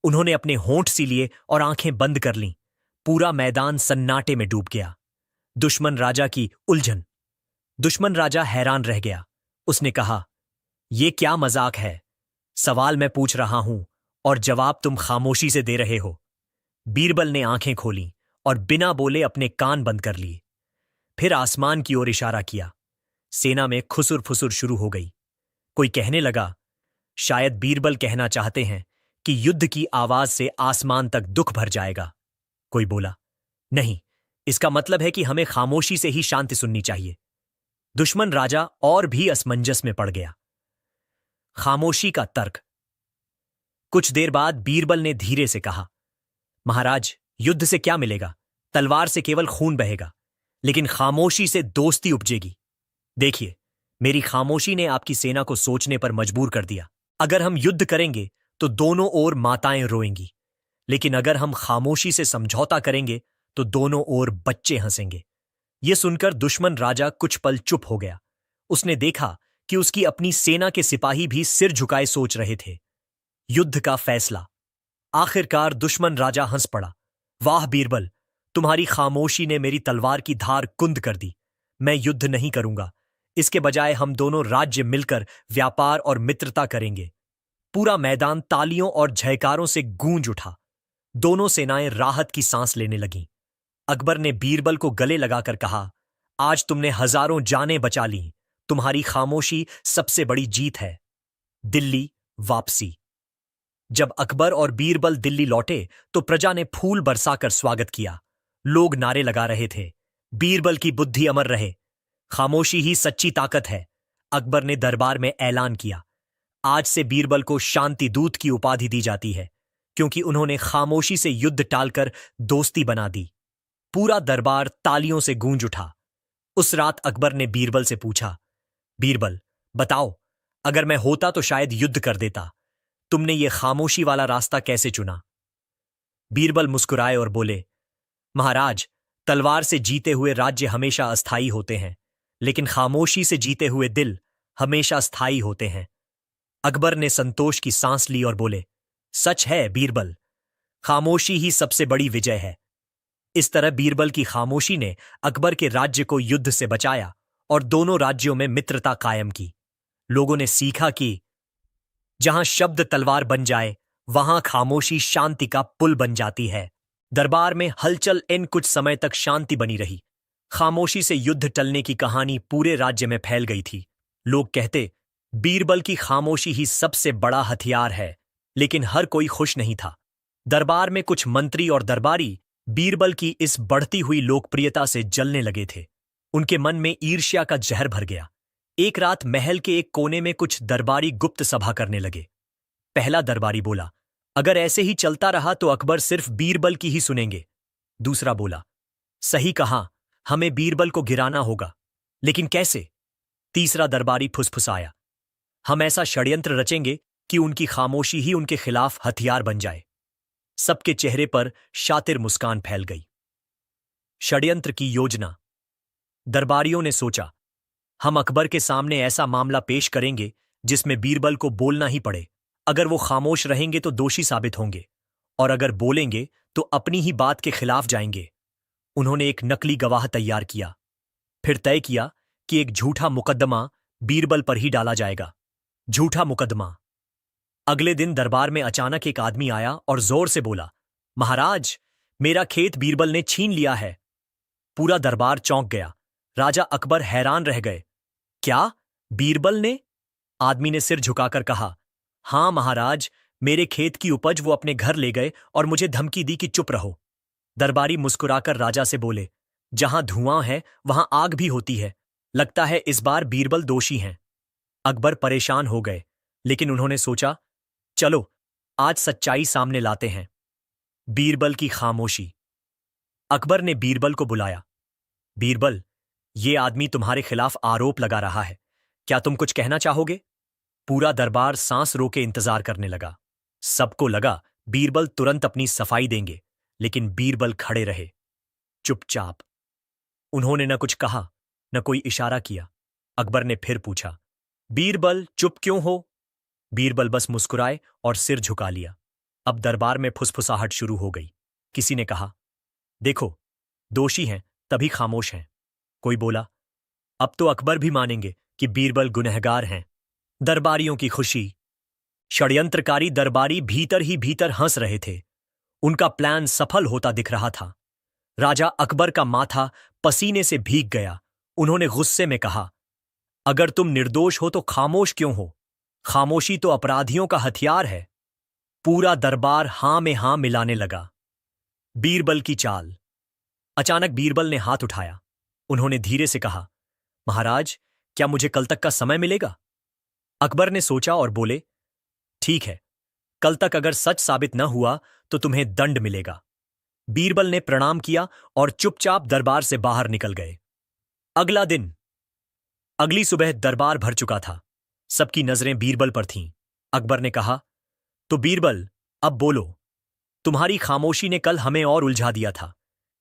उन्होंने अपने होंठ सी लिए और आंखें बंद कर लीं। पूरा मैदान सन्नाटे में डूब गया। दुश्मन राजा की उलझन। दुश्मन राजा हैरान रह गया। उसने कहा, यह क्या मजाक है? सवाल मैं पूछ रहा हूं और जवाब तुम खामोशी से दे रहे हो। बीरबल ने आंखें खोलीं और बिना बोले अपने कान बंद कर लिए। फिर आसमान की ओर इशारा किया। सेना में खुसुर फुसुर शुरू हो गई। कोई कहने लगा, शायद बीरबल कहना चाहते हैं कि युद्ध की आवाज से आसमान तक दुख भर जाएगा। कोई बोला, नहीं, इसका मतलब है कि हमें खामोशी से ही शांति सुननी चाहिए। दुश्मन राजा और भी असमंजस में पड़ गया। खामोशी का तर्क। कुछ देर बाद बीरबल ने धीरे से कहा, महाराज, युद्ध से क्या मिलेगा? तलवार से केवल खून बहेगा, लेकिन खामोशी से दोस्ती उपजेगी। देखिए, मेरी खामोशी ने आपकी सेना को सोचने पर मजबूर कर दिया। अगर हम युद्ध करेंगे तो दोनों ओर माताएं रोएंगी, लेकिन अगर हम खामोशी से समझौता करेंगे तो दोनों ओर बच्चे हंसेंगे। यह सुनकर दुश्मन राजा कुछ पल चुप हो गया। उसने देखा कि उसकी अपनी सेना के सिपाही भी सिर झुकाए सोच रहे थे। युद्ध का फैसला। आखिरकार दुश्मन राजा हंस पड़ा। वाह बीरबल, तुम्हारी खामोशी ने मेरी तलवार की धार कुंद कर दी। मैं युद्ध नहीं करूंगा। इसके बजाय हम दोनों राज्य मिलकर व्यापार और मित्रता करेंगे। पूरा मैदान तालियों और जयकारों से गूंज उठा। दोनों सेनाएं राहत की सांस लेने लगीं। अकबर ने बीरबल को गले लगाकर कहा, आज तुमने हजारों जानें बचा लीं। तुम्हारी खामोशी सबसे बड़ी जीत है। दिल्ली वापसी। जब अकबर और बीरबल दिल्ली लौटे तो प्रजा ने फूल बरसाकर स्वागत किया। लोग नारे लगा रहे थे, बीरबल की बुद्धि अमर रहे, खामोशी ही सच्ची ताकत है। अकबर ने दरबार में ऐलान किया, आज से बीरबल को शांति दूत की उपाधि दी जाती है, क्योंकि उन्होंने खामोशी से युद्ध टालकर दोस्ती बना दी। पूरा दरबार तालियों से गूंज उठा। उस रात अकबर ने बीरबल से पूछा, बीरबल, बताओ, अगर मैं होता तो शायद युद्ध कर देता। तुमने ये खामोशी वाला रास्ता कैसे चुना? बीरबल मुस्कुराए और बोले, महाराज, तलवार से जीते हुए राज्य हमेशा अस्थायी होते हैं, लेकिन खामोशी से जीते हुए दिल हमेशा स्थायी होते हैं। अकबर ने संतोष की सांस ली और बोले, सच है बीरबल, खामोशी ही सबसे बड़ी विजय है। इस तरह बीरबल की खामोशी ने अकबर के राज्य को युद्ध से बचाया और दोनों राज्यों में मित्रता कायम की। लोगों ने सीखा कि जहां शब्द तलवार बन जाए, वहां खामोशी शांति का पुल बन जाती है। दरबार में हलचल इन कुछ समय तक शांति बनी रही। खामोशी से युद्ध टलने की कहानी पूरे राज्य में फैल गई थी। लोग कहते, बीरबल की खामोशी ही सबसे बड़ा हथियार है, लेकिन हर कोई खुश नहीं था। दरबार में कुछ मंत्री और दरबारी बीरबल की इस बढ़ती हुई लोकप्रियता से जलने लगे थे। उनके मन में ईर्ष्या का जहर भर गया। एक रात महल के एक कोने में कुछ दरबारी गुप्त सभा करने लगे। पहला दरबारी बोला, अगर ऐसे ही चलता रहा तो अकबर सिर्फ बीरबल की ही सुनेंगे। दूसरा बोला, सही कहा, हमें बीरबल को गिराना होगा, लेकिन कैसे? तीसरा दरबारी फुसफुसाया, हम ऐसा षड्यंत्र रचेंगे कि उनकी खामोशी ही उनके खिलाफ हथियार बन जाए। सबके चेहरे पर शातिर मुस्कान फैल गई। षड्यंत्र की योजना। दरबारियों ने सोचा, हम अकबर के सामने ऐसा मामला पेश करेंगे जिसमें बीरबल को बोलना ही पड़े। अगर वो खामोश रहेंगे तो दोषी साबित होंगे, और अगर बोलेंगे तो अपनी ही बात के खिलाफ जाएंगे। उन्होंने एक नकली गवाह तैयार किया। फिर तय किया कि एक झूठा मुकद्दमा बीरबल पर ही डाला जाएगा। झूठा मुकद्दमा। अगले दिन दरबार में अचानक एक आदमी आया और जोर से बोला, महाराज, मेरा खेत बीरबल ने छीन लिया है। पूरा दरबार चौंक गया। राजा अकबर हैरान रह गए। क्या? बीरबल ने? आदमी ने सिर झुकाकर कहा, हाँ महाराज, मेरे खेत की उपज वो अपने घर ले गए और मुझे धमकी दी कि चुप रहो। दरबारी मुस्कुराकर राजा से बोले, जहां धुआं है वहां आग भी होती है। लगता है इस बार बीरबल दोषी हैं। अकबर परेशान हो गए, लेकिन उन्होंने सोचा, चलो आज सच्चाई सामने लाते हैं। बीरबल की खामोशी। अकबर ने बीरबल को बुलाया। बीरबल, ये आदमी तुम्हारे खिलाफ आरोप लगा रहा है, क्या तुम कुछ कहना चाहोगे? पूरा दरबार सांस रोके इंतजार करने लगा। सबको लगा बीरबल तुरंत अपनी सफाई देंगे, लेकिन बीरबल खड़े रहे, चुपचाप। उन्होंने न कुछ कहा, न कोई इशारा किया। अकबर ने फिर पूछा, बीरबल चुप क्यों हो? बीरबल बस मुस्कुराए और सिर झुका लिया। अब दरबार में फुसफुसाहट शुरू हो गई। किसी ने कहा, देखो, दोषी हैं तभी खामोश हैं। कोई बोला, अब तो अकबर भी मानेंगे कि बीरबल गुनहगार हैं। दरबारियों की खुशी। षड्यंत्रकारी दरबारी भीतर ही भीतर हंस रहे थे। उनका प्लान सफल होता दिख रहा था। राजा अकबर का माथा पसीने से भीग गया। उन्होंने गुस्से में कहा, अगर तुम निर्दोष हो तो खामोश क्यों हो? खामोशी तो अपराधियों का हथियार है। पूरा दरबार हां में हां मिलाने लगा। बीरबल की चाल। अचानक बीरबल ने हाथ उठाया। उन्होंने धीरे से कहा, महाराज, क्या मुझे कल तक का समय मिलेगा? अकबर ने सोचा और बोले, ठीक है, कल तक अगर सच साबित न हुआ तो तुम्हें दंड मिलेगा। बीरबल ने प्रणाम किया और चुपचाप दरबार से बाहर निकल गए। अगला दिन। अगली सुबह दरबार भर चुका था। सबकी नजरें बीरबल पर थीं। अकबर ने कहा, तो बीरबल, अब बोलो, तुम्हारी खामोशी ने कल हमें और उलझा दिया था।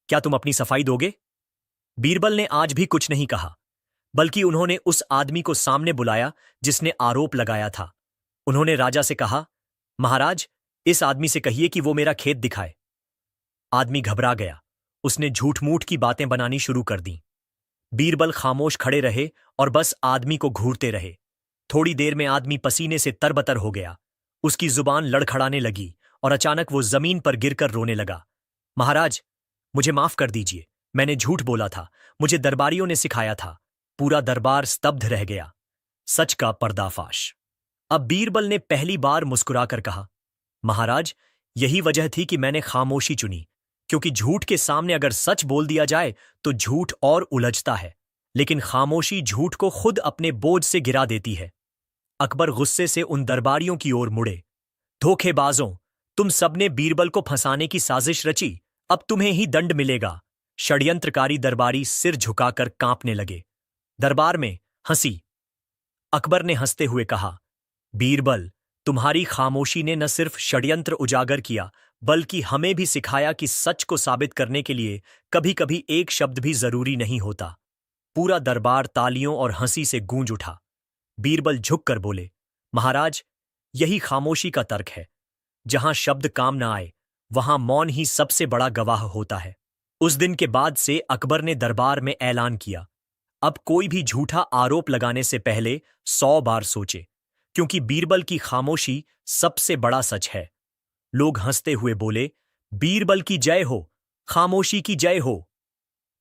क्या तुम अपनी सफाई दोगे? बीरबल ने आज भी कुछ नहीं कहा, बल्कि उन्होंने उस आदमी को सामने बुलाया जिसने आरोप लगाया था। उन्होंने राजा से कहा, महाराज, इस आदमी से कहिए कि वो मेरा खेत दिखाए। आदमी घबरा गया। उसने झूठ मूठ की बातें बनानी शुरू कर दी। बीरबल खामोश खड़े रहे और बस आदमी को घूरते रहे। थोड़ी देर में आदमी पसीने से तरबतर हो गया। उसकी जुबान लड़खड़ाने लगी और अचानक वो जमीन पर गिरकर रोने लगा। महाराज, मुझे माफ कर दीजिए, मैंने झूठ बोला था, मुझे दरबारियों ने सिखाया था। पूरा दरबार स्तब्ध रह गया। सच का पर्दाफाश। अब बीरबल ने पहली बार मुस्कुराकर कहा, महाराज, यही वजह थी कि मैंने खामोशी चुनी, क्योंकि झूठ के सामने अगर सच बोल दिया जाए तो झूठ और उलझता है, लेकिन खामोशी झूठ को खुद अपने बोझ से गिरा देती है। अकबर गुस्से से उन दरबारियों की ओर मुड़े। धोखेबाजों, तुम सबने बीरबल को फंसाने की साजिश रची, अब तुम्हें ही दंड मिलेगा। षड्यंत्रकारी दरबारी सिर झुकाकर कांपने लगे। दरबार में हंसी। अकबर ने हंसते हुए कहा, बीरबल, तुम्हारी खामोशी ने न सिर्फ षड्यंत्र उजागर किया, बल्कि हमें भी सिखाया कि सच को साबित करने के लिए कभी कभी एक शब्द भी जरूरी नहीं होता। पूरा दरबार तालियों और हंसी से गूंज उठा। बीरबल झुककर बोले, महाराज, यही खामोशी का तर्क है। जहां शब्द काम न आए, वहां मौन ही सबसे बड़ा गवाह होता है। उस दिन के बाद से अकबर ने दरबार में ऐलान किया, अब कोई भी झूठा आरोप लगाने से पहले 100 बार सोचे, क्योंकि बीरबल की खामोशी सबसे बड़ा सच है। लोग हंसते हुए बोले, बीरबल की जय हो, खामोशी की जय हो।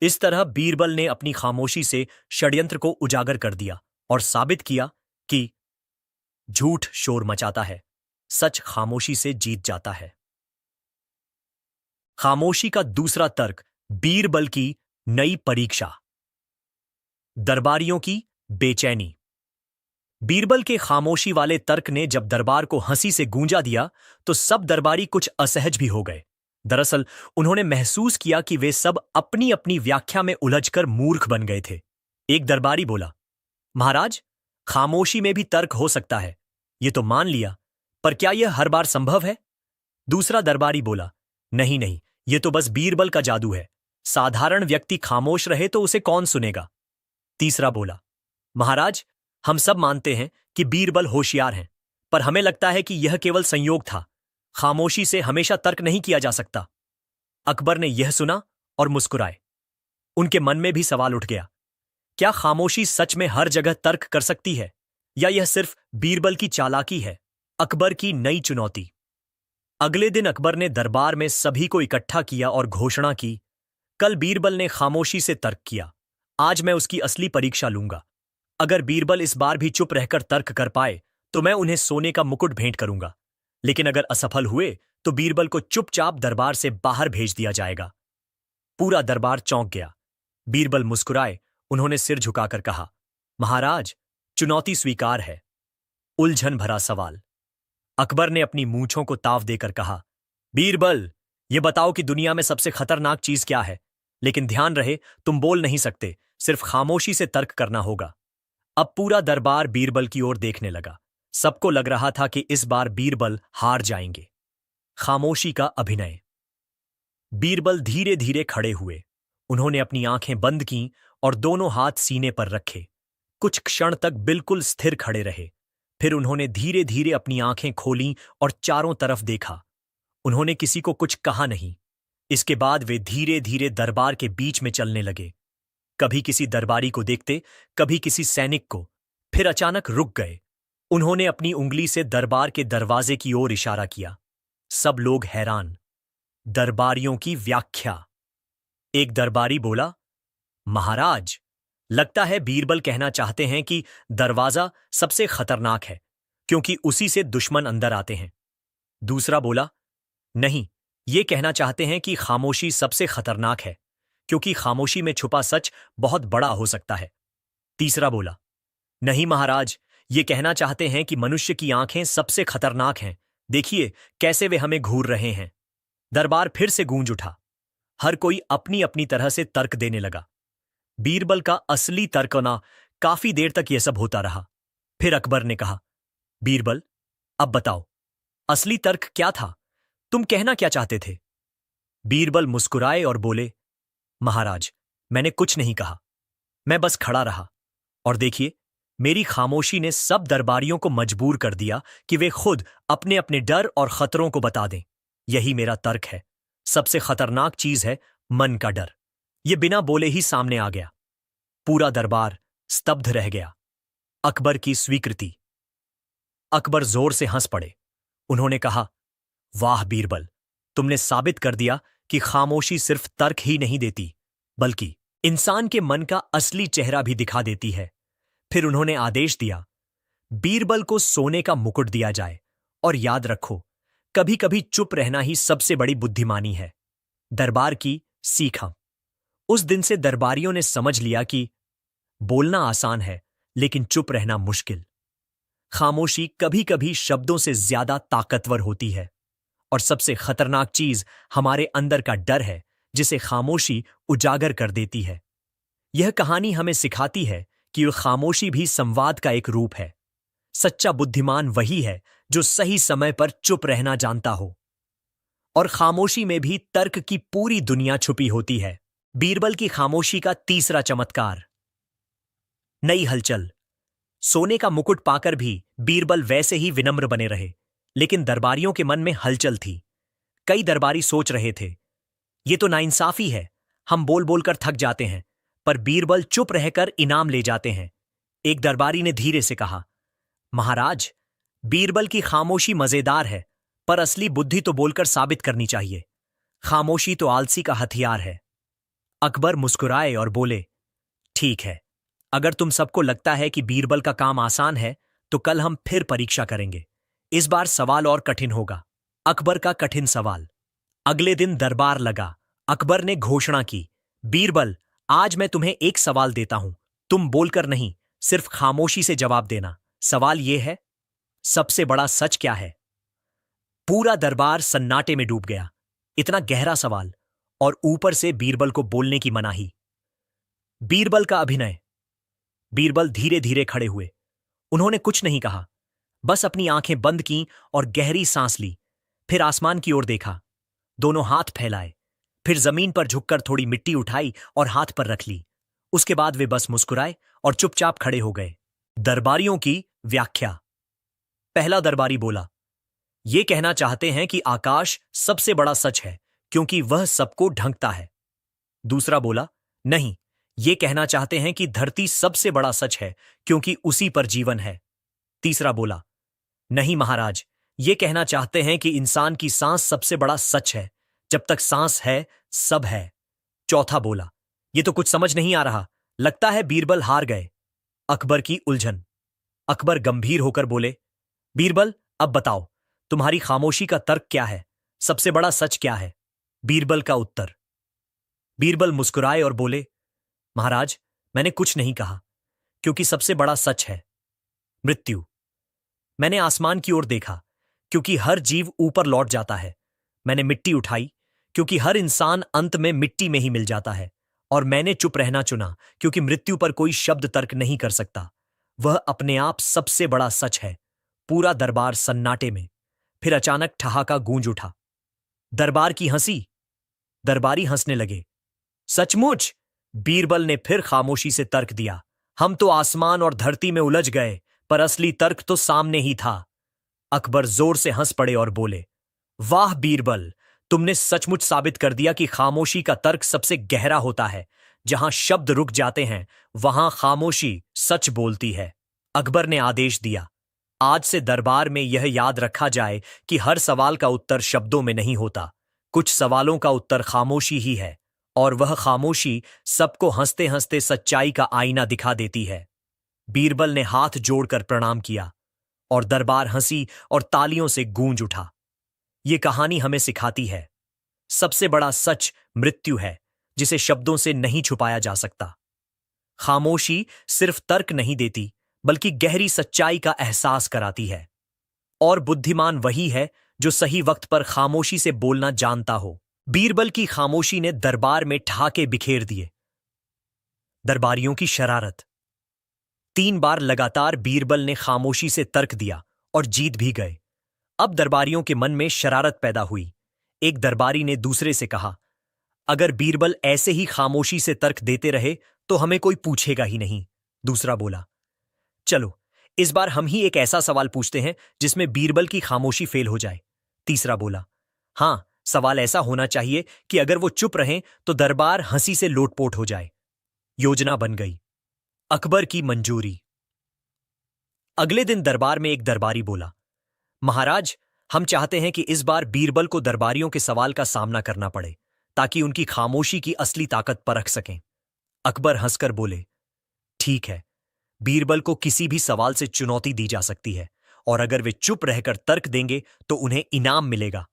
इस तरह बीरबल ने अपनी खामोशी से षड्यंत्र को उजागर कर दिया और साबित किया कि झूठ शोर मचाता है, सच खामोशी से जीत जाता है। खामोशी का दूसरा तर्क, बीरबल की नई परीक्षा। दरबारियों की बेचैनी। बीरबल के खामोशी वाले तर्क ने जब दरबार को हंसी से गूंजा दिया तो सब दरबारी कुछ असहज भी हो गए। दरअसल उन्होंने महसूस किया कि वे सब अपनी अपनी व्याख्या में उलझकर मूर्ख बन गए थे। एक दरबारी बोला, महाराज, खामोशी में भी तर्क हो सकता है, ये तो मान लिया, पर क्या यह हर बार संभव है? दूसरा दरबारी बोला, नहीं नहीं, ये तो बस बीरबल का जादू है। साधारण व्यक्ति खामोश रहे तो उसे कौन सुनेगा? तीसरा बोला, महाराज, हम सब मानते हैं कि बीरबल होशियार हैं, पर हमें लगता है कि यह केवल संयोग था। खामोशी से हमेशा तर्क नहीं किया जा सकता। अकबर ने यह सुना और मुस्कुराए। उनके मन में भी सवाल उठ गया, क्या खामोशी सच में हर जगह तर्क कर सकती है, या यह सिर्फ बीरबल की चालाकी है? अकबर की नई चुनौती। अगले दिन अकबर ने दरबार में सभी को इकट्ठा किया और घोषणा की, कल बीरबल ने खामोशी से तर्क किया, आज मैं उसकी असली परीक्षा लूंगा। अगर बीरबल इस बार भी चुप रहकर तर्क कर पाए तो मैं उन्हें सोने का मुकुट भेंट करूंगा, लेकिन अगर असफल हुए तो बीरबल को चुपचाप दरबार से बाहर भेज दिया जाएगा। पूरा दरबार चौंक गया। बीरबल मुस्कुराए, उन्होंने सिर झुकाकर कहा, महाराज, चुनौती स्वीकार है। उलझन भरा सवाल। अकबर ने अपनी मूंछों को ताव देकर कहा, बीरबल, ये बताओ कि दुनिया में सबसे खतरनाक चीज क्या है? लेकिन ध्यान रहे, तुम बोल नहीं सकते, सिर्फ खामोशी से तर्क करना होगा। अब पूरा दरबार बीरबल की ओर देखने लगा। सबको लग रहा था कि इस बार बीरबल हार जाएंगे। खामोशी का अभिनय। बीरबल धीरे धीरे खड़े हुए। उन्होंने अपनी आंखें बंद कीं और दोनों हाथ सीने पर रखे। कुछ क्षण तक बिल्कुल स्थिर खड़े रहे। फिर उन्होंने धीरे धीरे अपनी आंखें खोलीं और चारों तरफ देखा। उन्होंने किसी को कुछ कहा नहीं। इसके बाद वे धीरे धीरे दरबार के बीच में चलने लगे। कभी किसी दरबारी को देखते, कभी किसी सैनिक को, फिर अचानक रुक गए। उन्होंने अपनी उंगली से दरबार के दरवाजे की ओर इशारा किया। सब लोग हैरान। दरबारियों की व्याख्या। एक दरबारी बोला, महाराज, लगता है बीरबल कहना चाहते हैं कि दरवाजा सबसे खतरनाक है, क्योंकि उसी से दुश्मन अंदर आते हैं। दूसरा बोला, नहीं, ये कहना चाहते हैं कि खामोशी सबसे खतरनाक है, क्योंकि खामोशी में छुपा सच बहुत बड़ा हो सकता है। तीसरा बोला, नहीं महाराज, ये कहना चाहते हैं कि मनुष्य की आंखें सबसे खतरनाक हैं। देखिए कैसे वे हमें घूर रहे हैं। दरबार फिर से गूंज उठा। हर कोई अपनी अपनी तरह से तर्क देने लगा। बीरबल का असली तर्कना काफी देर तक यह सब होता रहा। फिर अकबर ने कहा, बीरबल, अब बताओ, असली तर्क क्या था? तुम कहना क्या चाहते थे? बीरबल मुस्कुराए और बोले, महाराज, मैंने कुछ नहीं कहा। मैं बस खड़ा रहा। और देखिए, मेरी खामोशी ने सब दरबारियों को मजबूर कर दिया कि वे खुद अपने अपने डर और खतरों को बता दें। यही मेरा तर्क है। सबसे खतरनाक चीज है मन का डर। यह बिना बोले ही सामने आ गया। पूरा दरबार स्तब्ध रह गया। अकबर की स्वीकृति। अकबर जोर से हंस पड़े। उन्होंने कहा, वाह बीरबल, तुमने साबित कर दिया कि खामोशी सिर्फ तर्क ही नहीं देती, बल्कि इंसान के मन का असली चेहरा भी दिखा देती है। फिर उन्होंने आदेश दिया, बीरबल को सोने का मुकुट दिया जाए, और याद रखो, कभी कभी चुप रहना ही सबसे बड़ी बुद्धिमानी है। दरबार की सीखा। उस दिन से दरबारियों ने समझ लिया कि बोलना आसान है, लेकिन चुप रहना मुश्किल। खामोशी कभी कभी शब्दों से ज्यादा ताकतवर होती है। और सबसे खतरनाक चीज हमारे अंदर का डर है, जिसे खामोशी उजागर कर देती है। यह कहानी हमें सिखाती है कि खामोशी भी संवाद का एक रूप है। सच्चा बुद्धिमान वही है जो सही समय पर चुप रहना जानता हो। और खामोशी में भी तर्क की पूरी दुनिया छुपी होती है। बीरबल की खामोशी का तीसरा चमत्कार। नई हलचल। सोने का मुकुट पाकर भी बीरबल वैसे ही विनम्र बने रहे, लेकिन दरबारियों के मन में हलचल थी। कई दरबारी सोच रहे थे, ये तो नाइंसाफी है, हम बोल बोलकर थक जाते हैं, पर बीरबल चुप रहकर इनाम ले जाते हैं। एक दरबारी ने धीरे से कहा, महाराज, बीरबल की खामोशी मजेदार है, पर असली बुद्धि तो बोलकर साबित करनी चाहिए। खामोशी तो आलसी का हथियार है। अकबर मुस्कुराए और बोले, ठीक है, अगर तुम सबको लगता है कि बीरबल का काम आसान है, तो कल हम फिर परीक्षा करेंगे। इस बार सवाल और कठिन होगा। अकबर का कठिन सवाल। अगले दिन दरबार लगा। अकबर ने घोषणा की, बीरबल, आज मैं तुम्हें एक सवाल देता हूं। तुम बोलकर नहीं, सिर्फ खामोशी से जवाब देना। सवाल यह है, सबसे बड़ा सच क्या है? पूरा दरबार सन्नाटे में डूब गया। इतना गहरा सवाल, और ऊपर से बीरबल को बोलने की मनाही। बीरबल का अभिनय। बीरबल धीरे धीरे खड़े हुए। उन्होंने कुछ नहीं कहा, बस अपनी आंखें बंद कीं और गहरी सांस ली। फिर आसमान की ओर देखा, दोनों हाथ फैलाए, फिर जमीन पर झुककर थोड़ी मिट्टी उठाई और हाथ पर रख ली। उसके बाद वे बस मुस्कुराए और चुपचाप खड़े हो गए। दरबारियों की व्याख्या। पहला दरबारी बोला, ये कहना चाहते हैं कि आकाश सबसे बड़ा सच है, क्योंकि वह सबको ढंकता है। दूसरा बोला, नहीं, ये कहना चाहते हैं कि धरती सबसे बड़ा सच है, क्योंकि उसी पर जीवन है। तीसरा बोला, नहीं महाराज, ये कहना चाहते हैं कि इंसान की सांस सबसे बड़ा सच है। जब तक सांस है, सब है। चौथा बोला, ये तो कुछ समझ नहीं आ रहा, लगता है बीरबल हार गए। अकबर की उलझन। अकबर गंभीर होकर बोले, बीरबल, अब बताओ, तुम्हारी खामोशी का तर्क क्या है? सबसे बड़ा सच क्या है? बीरबल का उत्तर। बीरबल मुस्कुराए और बोले, महाराज, मैंने कुछ नहीं कहा, क्योंकि सबसे बड़ा सच है मृत्यु। मैंने आसमान की ओर देखा, क्योंकि हर जीव ऊपर लौट जाता है। मैंने मिट्टी उठाई, क्योंकि हर इंसान अंत में मिट्टी में ही मिल जाता है। और मैंने चुप रहना चुना, क्योंकि मृत्यु पर कोई शब्द तर्क नहीं कर सकता। वह अपने आप सबसे बड़ा सच है। पूरा दरबार सन्नाटे में। फिर अचानक ठहाका गूंज उठा। दरबार की हंसी। दरबारी हंसने लगे। सचमुच? बीरबल ने फिर खामोशी से तर्क दिया। हम तो आसमान और धरती में उलझ गए, पर असली तर्क तो सामने ही था। अकबर जोर से हंस पड़े और बोले, वाह बीरबल, तुमने सचमुच साबित कर दिया कि खामोशी का तर्क सबसे गहरा होता है। जहां शब्द रुक जाते हैं, वहां खामोशी सच बोलती है। अकबर ने आदेश दिया, आज से दरबार में यह याद रखा जाए कि हर सवाल का उत्तर शब्दों में नहीं होता। कुछ सवालों का उत्तर खामोशी ही है, और वह खामोशी सबको हंसते हंसते सच्चाई का आईना दिखा देती है। बीरबल ने हाथ जोड़कर प्रणाम किया, और दरबार हंसी और तालियों से गूंज उठा। ये कहानी हमें सिखाती है, सबसे बड़ा सच मृत्यु है, जिसे शब्दों से नहीं छुपाया जा सकता। खामोशी सिर्फ तर्क नहीं देती, बल्कि गहरी सच्चाई का एहसास कराती है। और बुद्धिमान वही है जो सही वक्त पर खामोशी से बोलना जानता हो। बीरबल की खामोशी ने दरबार में ठहाके बिखेर दिए। दरबारियों की शरारत। 3 बार लगातार बीरबल ने खामोशी से तर्क दिया और जीत भी गए। अब दरबारियों के मन में शरारत पैदा हुई। एक दरबारी ने दूसरे से कहा, अगर बीरबल ऐसे ही खामोशी से तर्क देते रहे तो हमें कोई पूछेगा ही नहीं। दूसरा बोला, चलो इस बार हम ही एक ऐसा सवाल पूछते हैं जिसमें बीरबल की खामोशी फेल हो जाए। तीसरा बोला, हां, सवाल ऐसा होना चाहिए कि अगर वो चुप रहें तो दरबार हंसी से लोटपोट हो जाए। योजना बन गई। अकबर की मंजूरी। अगले दिन दरबार में एक दरबारी बोला, महाराज, हम चाहते हैं कि इस बार बीरबल को दरबारियों के सवाल का सामना करना पड़े, ताकि उनकी खामोशी की असली ताकत परख सकें। अकबर हंसकर बोले, ठीक है, बीरबल को किसी भी सवाल से चुनौती दी जा सकती है, और अगर वे चुप रहकर तर्क देंगे तो उन्हें इनाम मिलेगा।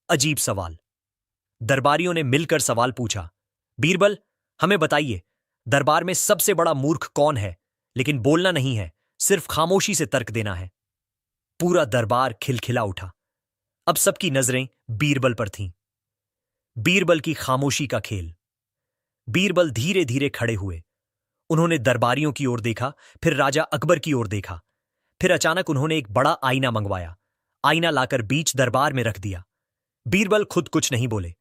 अजीब सवाल। दरबारियों ने मिलकर सवाल पूछा, बीरबल, हमें बताइए, दरबार में सबसे बड़ा मूर्ख कौन है? लेकिन बोलना नहीं है, सिर्फ खामोशी से तर्क देना है। पूरा दरबार खिलखिला उठा। अब सबकी नजरें बीरबल पर थीं। बीरबल की खामोशी का खेल। बीरबल धीरे धीरे खड़े हुए। उन्होंने दरबारियों की ओर देखा, फिर राजा अकबर की ओर देखा। फिर अचानक उन्होंने एक बड़ा आईना मंगवाया। आईना लाकर बीच दरबार में रख दिया। बीरबल खुद कुछ नहीं बोले,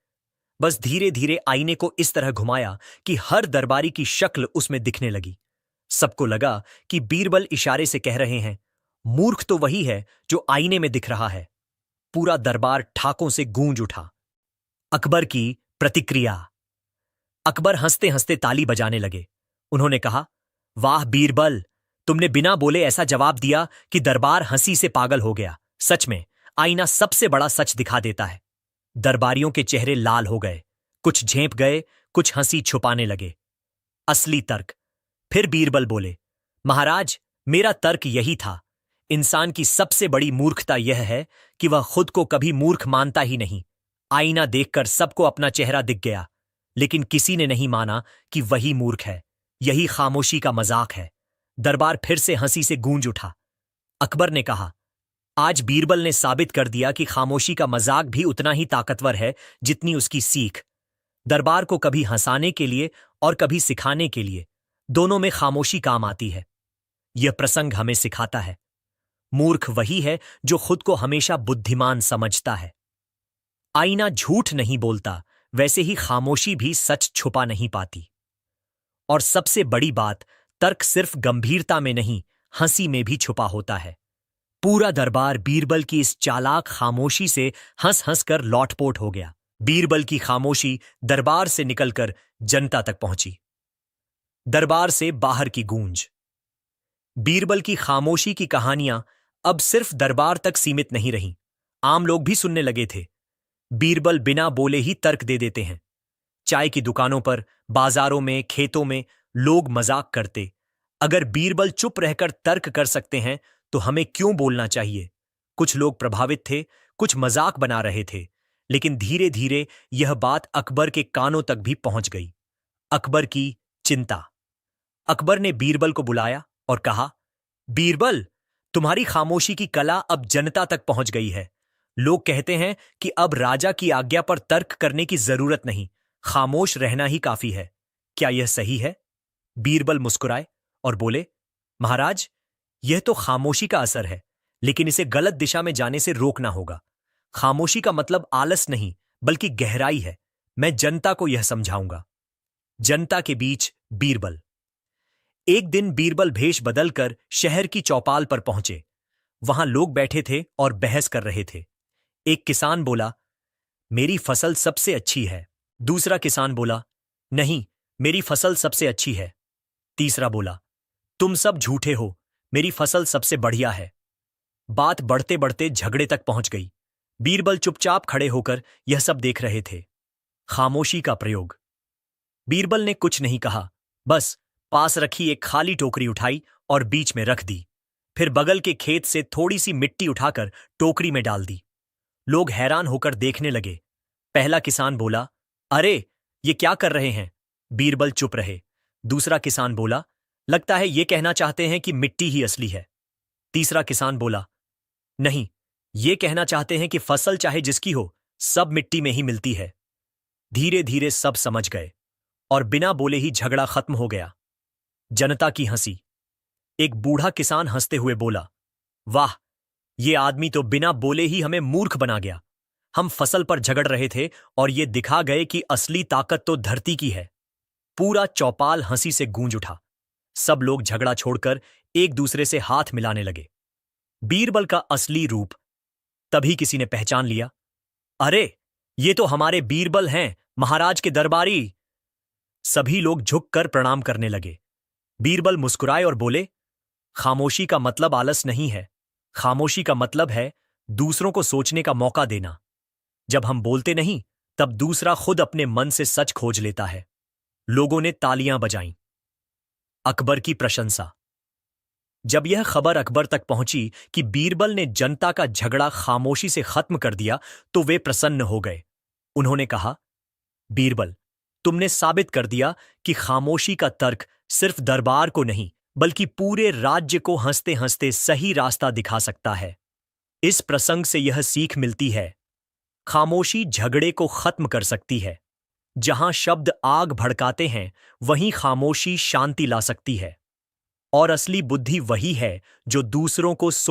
बस धीरे धीरे आईने को इस तरह घुमाया कि हर दरबारी की शक्ल उसमें दिखने लगी। सबको लगा कि बीरबल इशारे से कह रहे हैं, मूर्ख तो वही है जो आईने में दिख रहा है। पूरा दरबार ठाकों से गूंज उठा। अकबर की प्रतिक्रिया। अकबर हंसते हंसते ताली बजाने लगे। उन्होंने कहा, वाह बीरबल, तुमने बिना बोले ऐसा जवाब दिया कि दरबार हंसी से पागल हो गया। सच में आईना सबसे बड़ा सच दिखा देता है। दरबारियों के चेहरे लाल हो गए, कुछ झेंप गए, कुछ हंसी छुपाने लगे। असली तर्क। फिर बीरबल बोले, महाराज, मेरा तर्क यही था। इंसान की सबसे बड़ी मूर्खता यह है कि वह खुद को कभी मूर्ख मानता ही नहीं। आईना देखकर सबको अपना चेहरा दिख गया, लेकिन किसी ने नहीं माना कि वही मूर्ख है। यही खामोशी का मजाक है। दरबार फिर से हंसी से गूंज उठा। अकबर ने कहा, आज बीरबल ने साबित कर दिया कि खामोशी का मजाक भी उतना ही ताकतवर है जितनी उसकी सीख। दरबार को कभी हंसाने के लिए और कभी सिखाने के लिए, दोनों में खामोशी काम आती है। यह प्रसंग हमें सिखाता है, मूर्ख वही है जो खुद को हमेशा बुद्धिमान समझता है। आईना झूठ नहीं बोलता, वैसे ही खामोशी भी सच छुपा नहीं पाती। और सबसे बड़ी बात, तर्क सिर्फ गंभीरता में नहीं, हंसी में भी छुपा होता है। पूरा दरबार बीरबल की इस चालाक खामोशी से हंस हंस कर लौटपोट हो गया। बीरबल की खामोशी दरबार से निकलकर जनता तक पहुंची। दरबार से बाहर की गूंज। बीरबल की खामोशी की कहानियां अब सिर्फ दरबार तक सीमित नहीं रहीं, आम लोग भी सुनने लगे थे। बीरबल बिना बोले ही तर्क दे देते हैं। चाय की दुकानों पर, बाजारों में, खेतों में लोग मजाक करते, अगर बीरबल चुप रहकर तर्क कर सकते हैं तो हमें क्यों बोलना चाहिए? कुछ लोग प्रभावित थे, कुछ मजाक बना रहे थे, लेकिन धीरे धीरे यह बात अकबर के कानों तक भी पहुंच गई। अकबर की चिंता। अकबर ने बीरबल को बुलाया और कहा, बीरबल, तुम्हारी खामोशी की कला अब जनता तक पहुंच गई है। लोग कहते हैं कि अब राजा की आज्ञा पर तर्क करने की जरूरत नहीं, खामोश रहना ही काफी है। क्या यह सही है? बीरबल मुस्कुराए और बोले, महाराज, यह तो खामोशी का असर है, लेकिन इसे गलत दिशा में जाने से रोकना होगा। खामोशी का मतलब आलस नहीं, बल्कि गहराई है। मैं जनता को यह समझाऊंगा। जनता के बीच बीरबल। एक दिन बीरबल भेष बदलकर शहर की चौपाल पर पहुंचे। वहां लोग बैठे थे और बहस कर रहे थे। एक किसान बोला, मेरी फसल सबसे अच्छी है। दूसरा किसान बोला, नहीं, मेरी फसल सबसे अच्छी है। तीसरा बोला, तुम सब झूठे हो, मेरी फसल सबसे बढ़िया है। बात बढ़ते बढ़ते झगड़े तक पहुंच गई। बीरबल चुपचाप खड़े होकर यह सब देख रहे थे। खामोशी का प्रयोग। बीरबल ने कुछ नहीं कहा, बस पास रखी एक खाली टोकरी उठाई और बीच में रख दी। फिर बगल के खेत से थोड़ी सी मिट्टी उठाकर टोकरी में डाल दी। लोग हैरान होकर देखने लगे। पहला किसान बोला, अरे, ये क्या कर रहे हैं? बीरबल चुप रहे। दूसरा किसान बोला, लगता है ये कहना चाहते हैं कि मिट्टी ही असली है। तीसरा किसान बोला, नहीं, ये कहना चाहते हैं कि फसल चाहे जिसकी हो, सब मिट्टी में ही मिलती है। धीरे धीरे सब समझ गए और बिना बोले ही झगड़ा खत्म हो गया। जनता की हंसी। एक बूढ़ा किसान हंसते हुए बोला, वाह, ये आदमी तो बिना बोले ही हमें मूर्ख बना गया। हम फसल पर झगड़ रहे थे और ये दिखा गए कि असली ताकत तो धरती की है। पूरा चौपाल हंसी से गूंज उठा। सब लोग झगड़ा छोड़कर एक दूसरे से हाथ मिलाने लगे। बीरबल का असली रूप। तभी किसी ने पहचान लिया, अरे, ये तो हमारे बीरबल हैं, महाराज के दरबारी। सभी लोग झुककर प्रणाम करने लगे। बीरबल मुस्कुराए और बोले, खामोशी का मतलब आलस नहीं है। खामोशी का मतलब है दूसरों को सोचने का मौका देना। जब हम बोलते नहीं, तब दूसरा खुद अपने मन से सच खोज लेता है। लोगों ने तालियां बजाईं। अकबर की प्रशंसा। जब यह खबर अकबर तक पहुंची कि बीरबल ने जनता का झगड़ा खामोशी से खत्म कर दिया, तो वे प्रसन्न हो गए। उन्होंने कहा, बीरबल, तुमने साबित कर दिया कि खामोशी का तर्क सिर्फ दरबार को नहीं, बल्कि पूरे राज्य को हंसते हंसते सही रास्ता दिखा सकता है। इस प्रसंग से यह सीख मिलती है, खामोशी झगड़े को खत्म कर सकती है। जहां शब्द आग भड़काते हैं, वहीं खामोशी शांति ला सकती है। और असली बुद्धि वही है जो दूसरों को